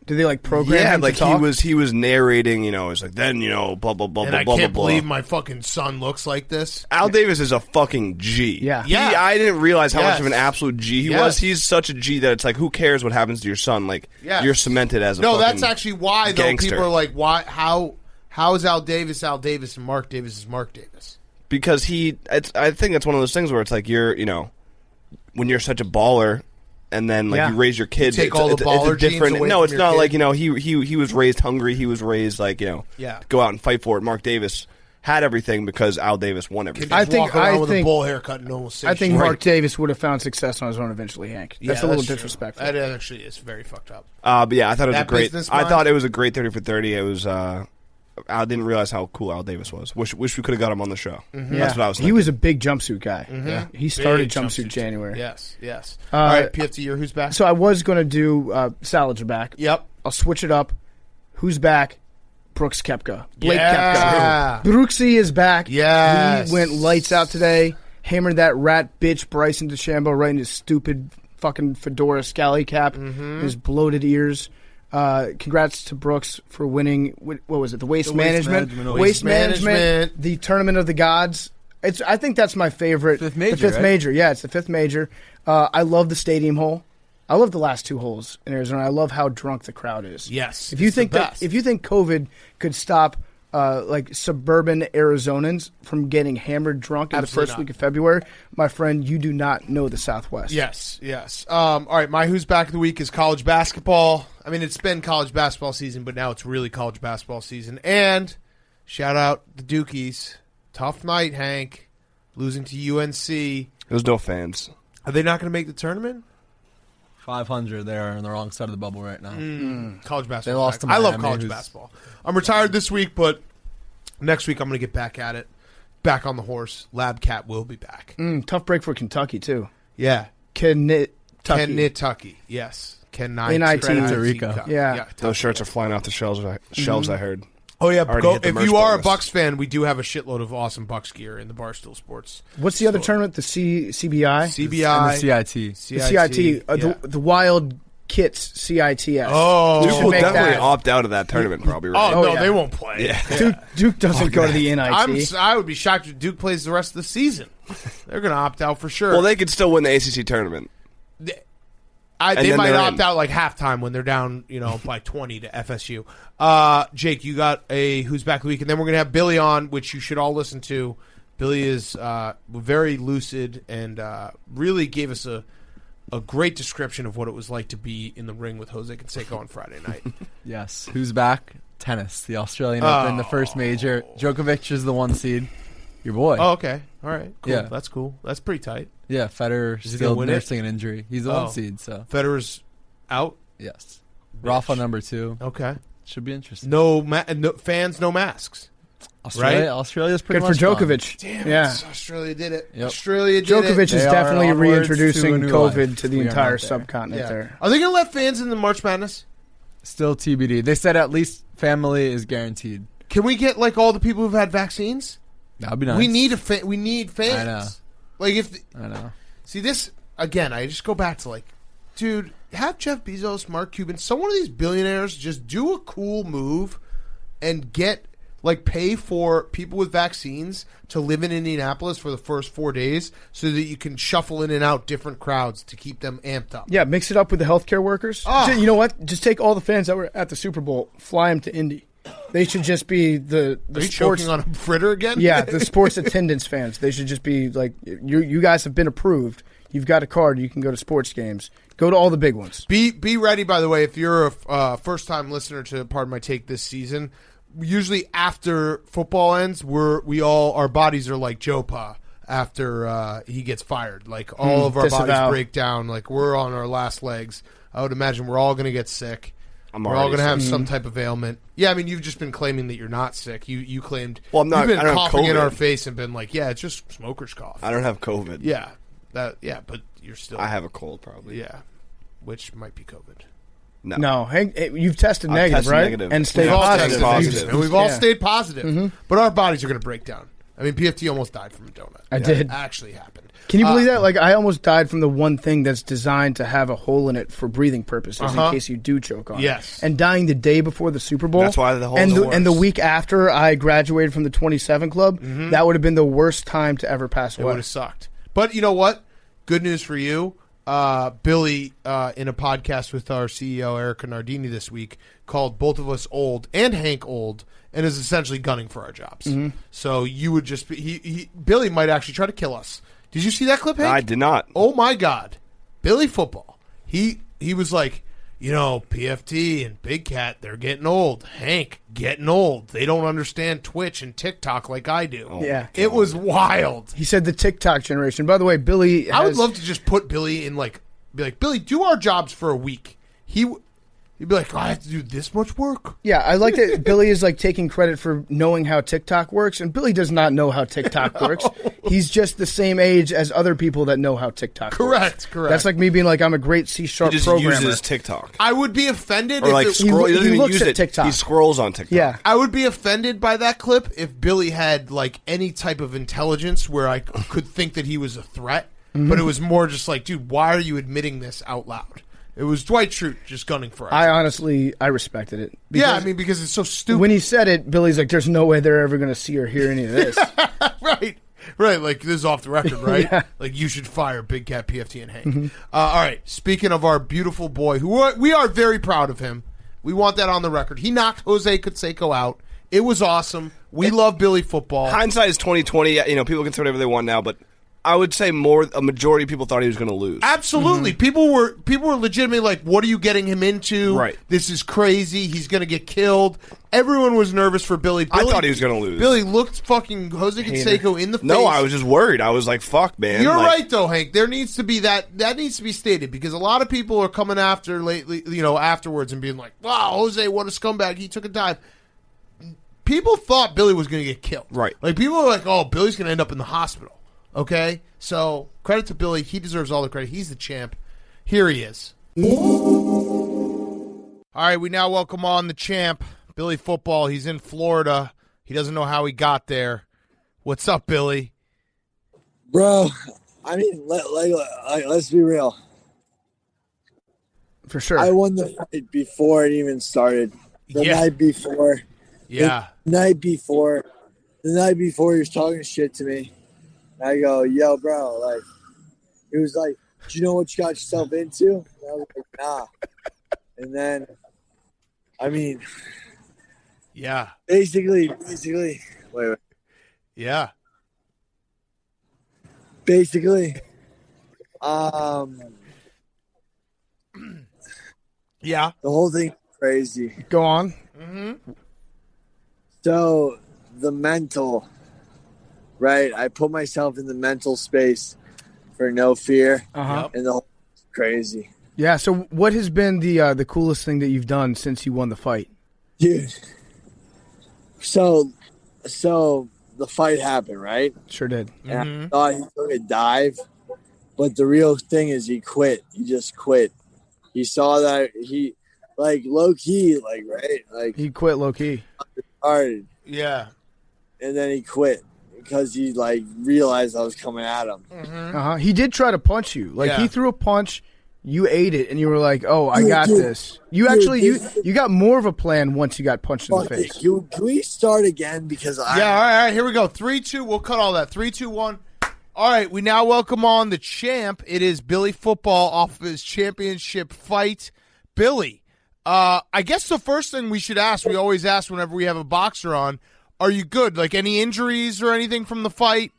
Did they like program him like to talk? he was narrating, it's like then blah blah blah and blah I blah. can't blah, believe blah. my fucking son looks like this. Al Davis is a fucking G. Yeah. I didn't realize how much of an absolute G he was. Yes. He's such a G that it's like, who cares what happens to your son? Like you're cemented as a no. fucking That's actually why though gangster. people are like, why? How is Al Davis and Mark Davis is Mark Davis? Because I think it's one of those things where it's like you're when you're such a baller. And then, you raise your kids. You take all the baller it's a different. genes away No, from it's your not kid. like he was raised hungry. He was raised to go out and fight for it. Mark Davis had everything because Al Davis won everything. I think with a bowl haircut and almost. I think Mark Davis would have found success on his own eventually, Hank. That's a little disrespectful. That actually is very fucked up. But yeah, I thought it was That a great. business I mind? thought it was a great 30 for 30. It was. I didn't realize how cool Al Davis was. Wish we could have got him on the show. Mm-hmm. That's what I was thinking. He was a big jumpsuit guy. Mm-hmm. Yeah. He started Big jumpsuit January. Yes. All right, PFT, who's back? So I was going to do Salads are back. Yep. I'll switch it up. Who's back? Brooks Koepka. Blake Yeah. Koepka. Brooksy is back. Yes. He went lights out today. Hammered that rat bitch Bryson DeChambeau right in his stupid fucking fedora scally cap. His bloated ears. Congrats to Brooks for winning. What was it? The Waste Management. Waste Management. The Tournament of the Gods. I think that's my favorite. Fifth major, The fifth right? major. Yeah, it's the fifth major. I love the stadium hole. I love the last two holes in Arizona. I love how drunk the crowd is. Yes. If you it's the think that best. if you think COVID could stop like suburban Arizonans from getting hammered drunk in the Absolutely first not. week of February, my friend, you do not know the Southwest. Yes. All right, my who's back of the week is college basketball. I mean, it's been college basketball season, but now it's really college basketball season. And shout out the Dukies. Tough night, Hank. Losing to UNC. There's no fans. Are they not going to make the tournament? 500. They're on the wrong side of the bubble right now. College basketball. They lost to I love Miami, college who's- basketball. I'm retired this week, but next week I'm going to get back at it. Back on the horse. Lab Cat will be back. Tough break for Kentucky, too. Yeah. Kentucky. Yes. NIT. Rico. Yeah. Those shirts are flying off the shelves. I heard. Oh, yeah. Already hit the If merch you are a bonus. Bucs fan, we do have a shitload of awesome Bucs gear in the Barstool Sports. What's the other tournament? The CBI? CBI. And the CIT. The CIT. yeah. The Wild Kits CITS. Oh. Duke will make definitely that. opt out of that tournament, probably. Right? Oh, no, yeah. they won't play. Yeah. Duke doesn't go to the NIT. I would be shocked if Duke plays the rest of the season. They're going to opt out for sure. Well, they could still win the ACC tournament. They then might they're opt in. out like halftime when they're down, by 20 to FSU. Jake, you got a Who's Back of the Week, and then we're going to have Billy on, which you should all listen to. Billy is very lucid and really gave us a great description of what it was like to be in the ring with Jose Canseco on Friday night. Yes. Who's back? Tennis. The Australian Open, the first major. Djokovic is the 1 seed. Your boy. Oh, okay. All right. Cool. Yeah. That's cool. That's pretty tight. Yeah, Federer he gonna still win it? nursing an injury. He's the 1 seed, so Federer's out. yes. Rafa number 2. Okay. Should be interesting. No fans, no masks. Australia, right? Australia's pretty Good for much gone. Djokovic. Damn Yeah. it. Australia did it. Yep. Australia did Djokovic it. is They are definitely onwards to a reintroducing new COVID life. to the We are entire not there. subcontinent Yeah. there. Are they going to let fans in the March Madness? Still TBD. They said at least family is guaranteed. Can we get like all the people who've had vaccines? That'd be nice. We need we need fans. I know. Like I know. see this again. I just go back to like, dude, have Jeff Bezos, Mark Cuban, some one of these billionaires just do a cool move and get pay for people with vaccines to live in Indianapolis for the first 4 days so that you can shuffle in and out different crowds to keep them amped up. Yeah, mix it up with the healthcare workers. Oh. You know what? Just take all the fans that were at the Super Bowl, fly them to Indy. They should just be the Are you sports. choking on a fritter again? Yeah, the sports attendance fans. They should just be like, you guys have been approved. You've got a card. You can go to sports games. Go to all the big ones. Be ready, by the way, if you're a first-time listener to Pardon My Take this season. Usually after football ends, our bodies are like Joe Pa after he gets fired. Like all of our disavow. bodies break down. Like we're on our last legs. I would imagine we're all going to get sick. I'm We're all already going to have sick. some type of ailment. Yeah, I mean, you've just been claiming that you're not sick. You claimed. Well, I'm not- You've been I don't have coughing in COVID. our face and been like, yeah, it's just smoker's cough. I don't have COVID. Yeah, but you're still. I have a cold, probably. Yeah, which might be COVID. No, Hank, you've tested I've negative, tested right? negative. And stayed We've all positive. tested Positive. negative, and we've all Yeah. stayed positive. But our bodies are going to break down. I mean, PFT almost died from a donut. I did. That actually happened. Can you believe that? Like, I almost died from the one thing that's designed to have a hole in it for breathing purposes in case you do choke on it. Yes. And dying the day before the Super Bowl. That's why the hole's and the and the worst. week after I graduated from the 27 Club, that would have been the worst time to ever pass It would away. have sucked. But you know what? Good news for you. Billy, in a podcast with our CEO, Erica Nardini, this week, called both of us old and Hank old and is essentially gunning for our jobs. So you would just be... Billy might actually try to kill us. Did you see that clip, Hank? I did not. Oh, my God. Billy Football. He was like, PFT and Big Cat, they're getting old. Hank, getting old. They don't understand Twitch and TikTok like I do. Yeah. It was wild. He said the TikTok generation. By the way, Billy I would has- love to just put Billy in, be like, Billy, do our jobs for a week. He'd be like, I have to do this much work. Yeah, I like that Billy is taking credit for knowing how TikTok works, and Billy does not know how TikTok works. He's just the same age as other people that know how TikTok works. Correct. That's like me being like, I'm a great C# He just programmer. uses TikTok. I would be offended Or if scroll. He doesn't he even looks use at it. TikTok. He scrolls on TikTok. Yeah. I would be offended by that clip if Billy had any type of intelligence where I could think that he was a threat, but it was more just like, dude, why are you admitting this out loud? It was Dwight Schrute just gunning for us. I respected it. Because it's so stupid. When he said it, Billy's like, there's no way they're ever going to see or hear any of this. Right. Like, this is off the record, right? Yeah. Like, you should fire Big Cat, PFT, and Hank. All right. Speaking of our beautiful boy, we are very proud of him. We want that on the record. He knocked Jose Canseco out. It was awesome. We love Billy Football. Hindsight is 20/20. People can say whatever they want now, but I would say a majority of people thought he was going to lose. Absolutely. People were legitimately like, what are you getting him into? Right. This is crazy. He's going to get killed. Everyone was nervous for Billy. I thought he was going to lose. Billy looked fucking Jose Canseco in the face. No, I was just worried. I was like, fuck, man. You're right, though, Hank. There needs to be that needs to be stated because a lot of people are coming after lately, afterwards and being like, wow, Jose, what a scumbag. He took a dive. People thought Billy was going to get killed. Right. Like, people were like, oh, Billy's going to end up in the hospital. Okay? So, credit to Billy. He deserves all the credit. He's the champ. Here he is. All right, we now welcome on the champ, Billy Football. He's in Florida. He doesn't know how he got there. What's up, Billy? Bro, I mean, let's be real. For sure. I won the fight before it even started. The night before. Yeah. The night before he was talking shit to me. I go, yo, bro, like, he was like, do you know what you got yourself into? And I was like, nah. And then, I mean, yeah. Basically, wait. Yeah. Basically, yeah. The whole thing crazy. Go on. Mm-hmm. So, the mental, right? I put myself in the mental space for no fear, and the whole thing's crazy. Yeah, so what has been the coolest thing that you've done since you won the fight? Dude, so the fight happened, right? Sure did. And I thought he took a dive, but the real thing is he quit. He just quit. He saw that he, like, low-key, like, right? Like, he quit low-key. Started. Yeah. And then he quit because he, like, realized I was coming at him. Mm-hmm. He did try to punch you. Like, he threw a punch, you ate it, and you were like, oh, I got this. You actually, you got more of a plan once you got punched in the face. Can we start again? Because all right, here we go. 3, 2, we'll cut all that. 3, 2, 1. All right, we now welcome on the champ. It is Billy Football off of his championship fight. Billy, I guess the first thing we should ask, we always ask whenever we have a boxer on, are you good? Like, any injuries or anything from the fight?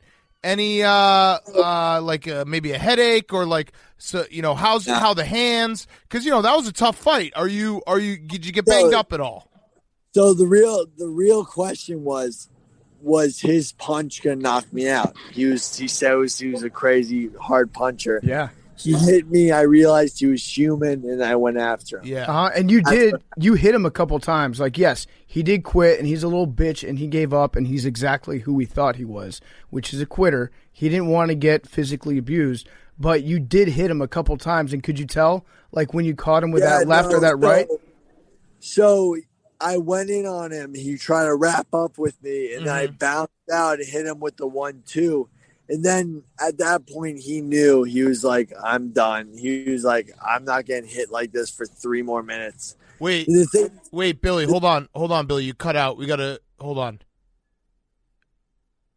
Any, maybe a headache or, like, so, how the hands? Because, that was a tough fight. Did you get banged up at all? So the real question was his punch gonna knock me out? He said he was a crazy hard puncher. Yeah. He hit me. I realized he was human, and I went after him. Yeah. And you hit him a couple times. Like, yes, he did quit, and he's a little bitch, and he gave up, and he's exactly who we thought he was, which is a quitter. He didn't want to get physically abused, but you did hit him a couple times, and could you tell, like, when you caught him with that left or that right? So I went in on him. He tried to wrap up with me, and I bounced out and hit him with the 1-2. And then at that point, he knew. He was like, I'm done. He was like, I'm not getting hit like this for 3 more minutes. Wait, Billy, hold on, Billy. You cut out. We got to – hold on.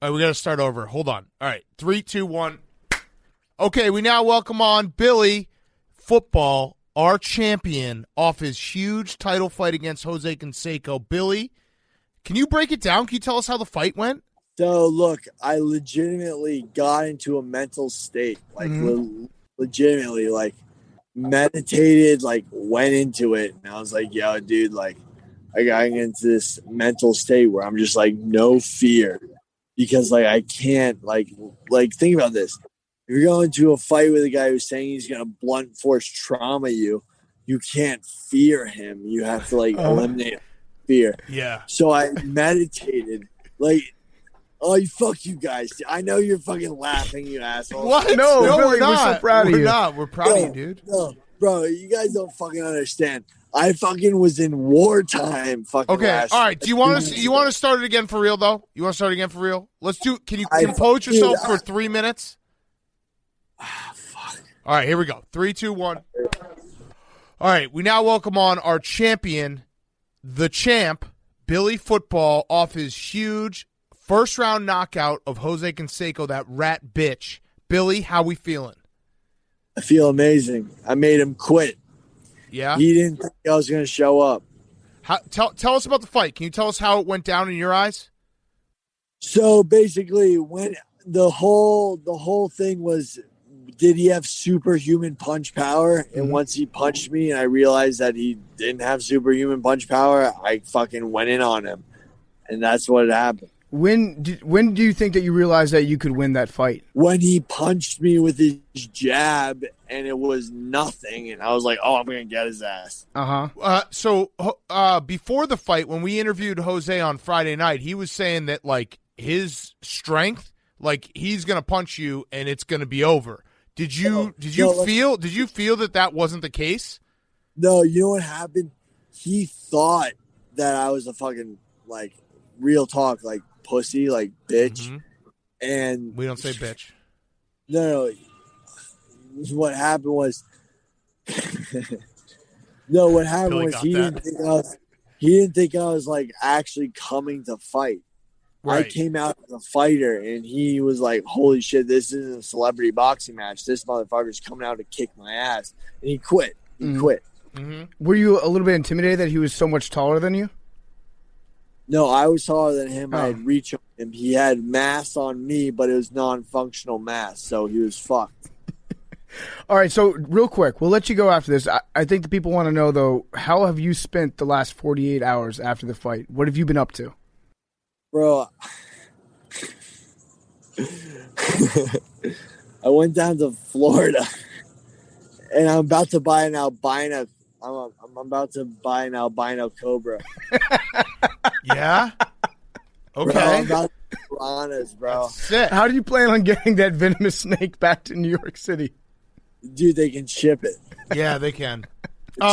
All right, we got to start over. Hold on. All right, 3, 2, 1. Okay, we now welcome on Billy Football, our champion, off his huge title fight against Jose Canseco. Billy, can you break it down? Can you tell us how the fight went? So, look, I legitimately got into a mental state, like legitimately, like meditated, like went into it. And I was like, yo, dude, like I got into this mental state where I'm just like no fear because like I can't like think about this. If you're going to a fight with a guy who's saying he's going to blunt force trauma you can't fear him. You have to like eliminate fear. Yeah. So I meditated like, oh, fuck you guys. I know you're fucking laughing, you assholes. What? No, we're not. We're so proud of you. We're not. We're proud of you, dude. No, bro, you guys don't fucking understand. I fucking was in wartime fucking Okay, all right. Do you want to start it again for real, though? You want to start again for real? Let's do – can you compose yourself for 3 minutes? Fuck. All right, here we go. 3, 2, 1. All right, we now welcome on our champion, the champ, Billy Football, off his huge – first-round knockout of Jose Canseco, that rat bitch. Billy, how we feeling? I feel amazing. I made him quit. Yeah? He didn't think I was going to show up. Tell us about the fight. Can you tell us how it went down in your eyes? So, basically, when the whole thing was, did he have superhuman punch power? And once he punched me and I realized that he didn't have superhuman punch power, I fucking went in on him. And that's what happened. When do you think that you realized that you could win that fight? When he punched me with his jab and it was nothing, and I was like, oh, I'm going to get his ass. So before the fight, when we interviewed Jose on Friday night, he was saying that, like, his strength, like, he's going to punch you and it's going to be over. Did you feel that wasn't the case? No, you know what happened? He thought that I was a fucking, like, real talk, like, pussy, like, bitch. And we don't say bitch. No. What happened was what happened Billy was he didn't think I was like actually coming to fight. Right. I came out as a fighter and he was like, holy shit, this isn't a celebrity boxing match. This motherfucker's coming out to kick my ass. And he quit. Quit. Were you a little bit intimidated that he was so much taller than you? No, I was taller than him. I had reach on him. He had mass on me, but it was non-functional mass, so he was fucked. All right, so real quick, we'll let you go after this. I think the people want to know, though, how have you spent the last 48 hours after the fight? What have you been up to? Bro, I went down to Florida, and I'm about to buy an albino. I'm about to buy an albino cobra. Yeah. Okay. Bro, I'm about to piranhas, bro. Sick. How do you plan on getting that venomous snake back to New York City? Dude, they can ship it. Yeah, they can.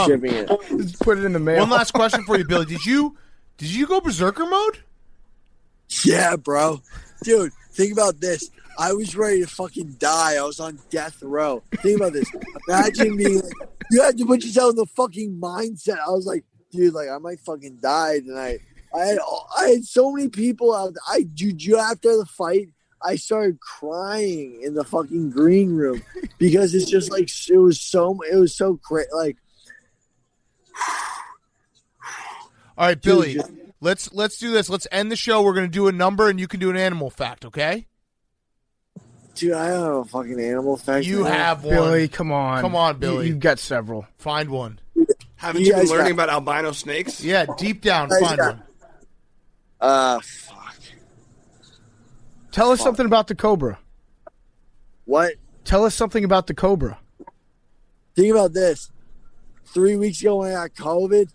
Shipping it. Just put it in the mail. One last question for you, Billy. Did you go berserker mode? Yeah, bro. Dude, think about this. I was ready to fucking die. I was on death row. Think about this. Imagine me. Like, you had to put yourself in the fucking mindset. I was like, dude, like I might fucking die tonight. I had so many people out. After the fight, I started crying in the fucking green room because it's just like it was so great. Like, all right, Billy. Let's do this. Let's end the show. We're gonna do a number, and you can do an animal fact. Okay? Dude, I don't have a fucking animal fact. You have one. Billy, come on, Billy. You've got several. Find one. Haven't you been learning about albino snakes? Yeah, deep down, find one. Fuck. Tell us something about the cobra. What? Tell us something about the cobra. Think about this. 3 weeks ago when I got COVID,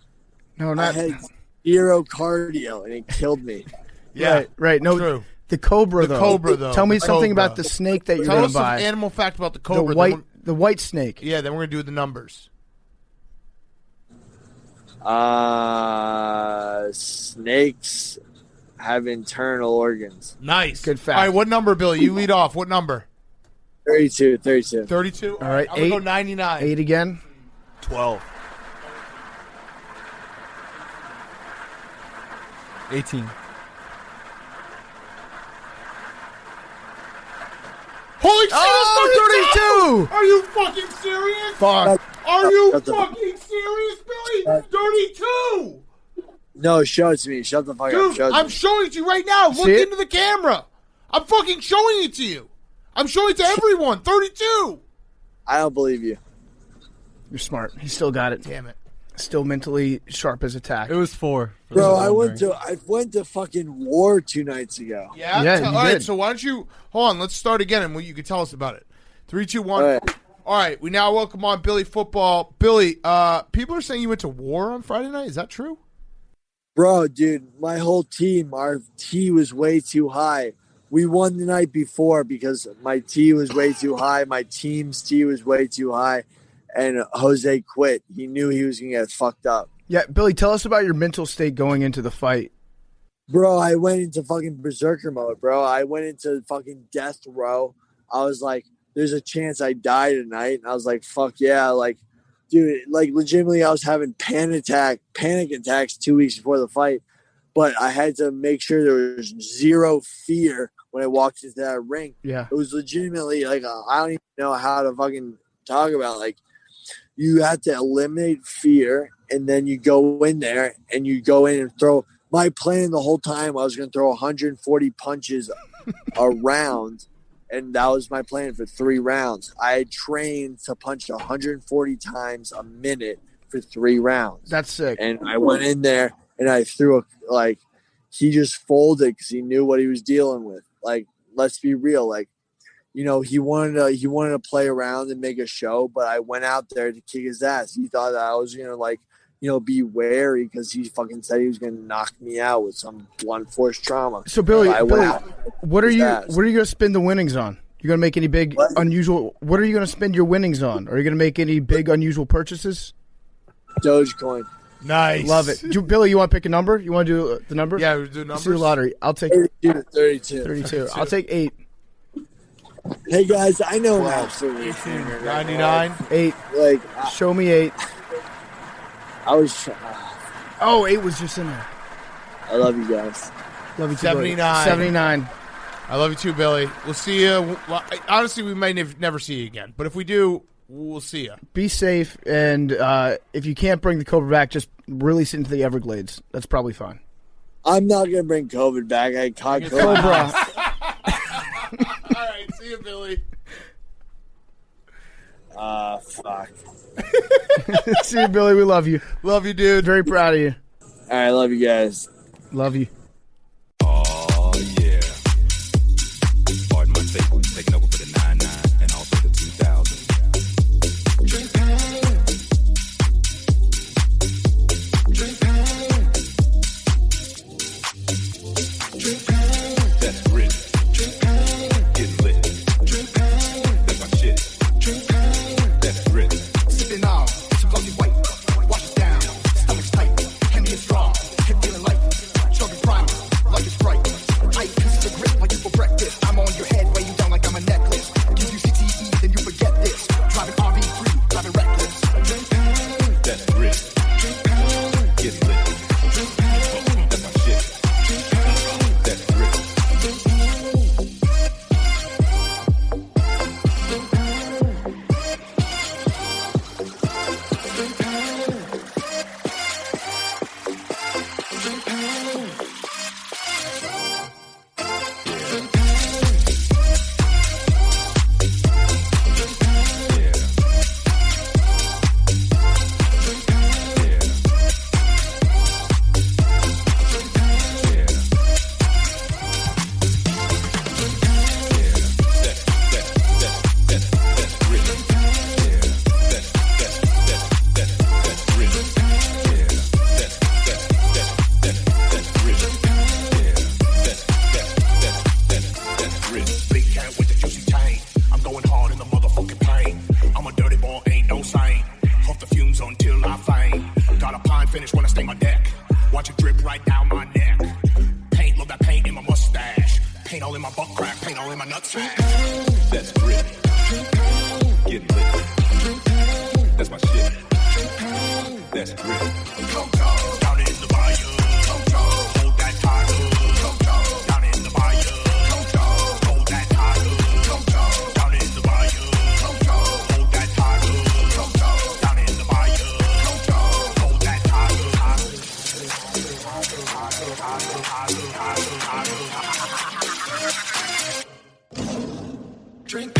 No, I not had zero cardio and it killed me. Yeah, right. No, true. the cobra The though. cobra, though. Tell me The something cobra. about the snake that you're Tell going us to buy. some animal fact about the The cobra. white snake. Yeah, then we're gonna do the numbers. Snakes have internal organs. Nice. Good fact. All right, what number, Billy? You lead off. What number? 32. 32? All right, I'm going to go 99. 8 again. 12. 18. Holy shit, Oh, it's 32! Are you fucking serious? Fuck. Are you Shut the- fucking serious, Billy? 32! No, show it to me. Shut the fuck up. Dude, Show it to I'm me. showing it to you right now. Look See it? into the camera. I'm fucking showing it to you. I'm showing it to everyone. 32! I don't believe you. You're smart. He still got it. Damn it. Still mentally sharp as attack. It was 4. Bro, I went to fucking war 2 nights ago. Yeah? Yeah, you All right, did. so why don't you... Hold on, let's start again, and you can tell us about it. 3, 2, 1. All right. All right, we now welcome on Billy Football. Billy, people are saying you went to war on Friday night. Is that true? Bro, dude, my whole team, our T was way too high. We won the night before because my T was way too high. My team's T was way too high. And Jose quit. He knew he was going to get fucked up. Yeah, Billy, tell us about your mental state going into the fight. Bro, I went into fucking berserker mode, bro. I went into fucking death row. I was like, there's a chance I die tonight. And I was like, fuck yeah. Like, dude, like legitimately I was having panic attacks 2 weeks before the fight. But I had to make sure there was zero fear when I walked into that ring. Yeah. It was legitimately like, I don't even know how to fucking talk about, like, you have to eliminate fear, and then you go in there and you go in and throw. My plan the whole time, I was going to throw 140 punches a round, and that was my plan for 3 rounds. I had trained to punch 140 times a minute for 3 rounds. That's sick. And I went in there and I threw he just folded because he knew what he was dealing with. Like, let's be real. Like, you know, he wanted to play around and make a show, but I went out there to kick his ass. He thought that I was gonna be wary because he fucking said he was gonna knock me out with some blunt force trauma. So Billy, What what are you gonna spend the winnings on? You gonna make any big unusual? What are you gonna spend your winnings on? Are you gonna make any big unusual purchases? Dogecoin. Nice. Love it. Billy, you want to pick a number? You want to do the number? Yeah, we do numbers. Let's do the lottery. I'll take 32. I'll take 8. Hey guys, I know an absolute 99. 8. Like, Show me 8. I was. 8 was just in there. I love you guys. Love you too. 79. 79. I love you too, Billy. We'll see you. Well, honestly, we may never see you again. But if we do, we'll see you. Be safe, and if you can't bring the Cobra back, just release it into the Everglades. That's probably fine. I'm not gonna bring COVID back. I caught COVID. Cobra. All right, see you, Billy. Fuck. See you, Billy. We love you. Love you, dude. Very proud of you. All right, love you guys. Love you. Oh, yeah. Pardon my take, taking over for the 99 and also the 2000. Drink pain. Drink pain. Drink pain. That's rich. Drink pain. Get lit. Drink pain. That's my shit. Drink pain. That's rich. Sipping on some glossy white. Wash it down. Stomach's tight. Handy and strong. Hip feeling light. Stroking primer. Like it's bright. Ice pieces of grit like you for breakfast. I'm on your head, weigh you down like I'm a necklace. Give you CTE, then you forget this. Driving RV3, driving reckless. Drink pain. That's rich. Drink pain. Get lit. Drink pain. That's my shit. Drink pain. That's rich. Drink pain. Drink pain. Drink pain. Drink pain. Big cat with the juicy tank. I'm going hard in the motherfucking paint. I'm a dirty boy, ain't no saint. Huff the fumes until I faint. Got a pine finish when I stain my deck. Watch it drip right down my neck. Paint, love that paint in my mustache. Paint all in my butt crack, paint all in my nutsack. That's grit. Get lit. That's my shit. That's grit. Down in the bayou. Hold that tiger. Down in the bayou. Hold that tiger. Down in the bayou. Hold that tiger. Down in the bayou. Hold that tiger. Drink.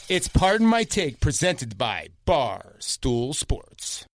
It's Pardon My Take, presented by Barstool Sports.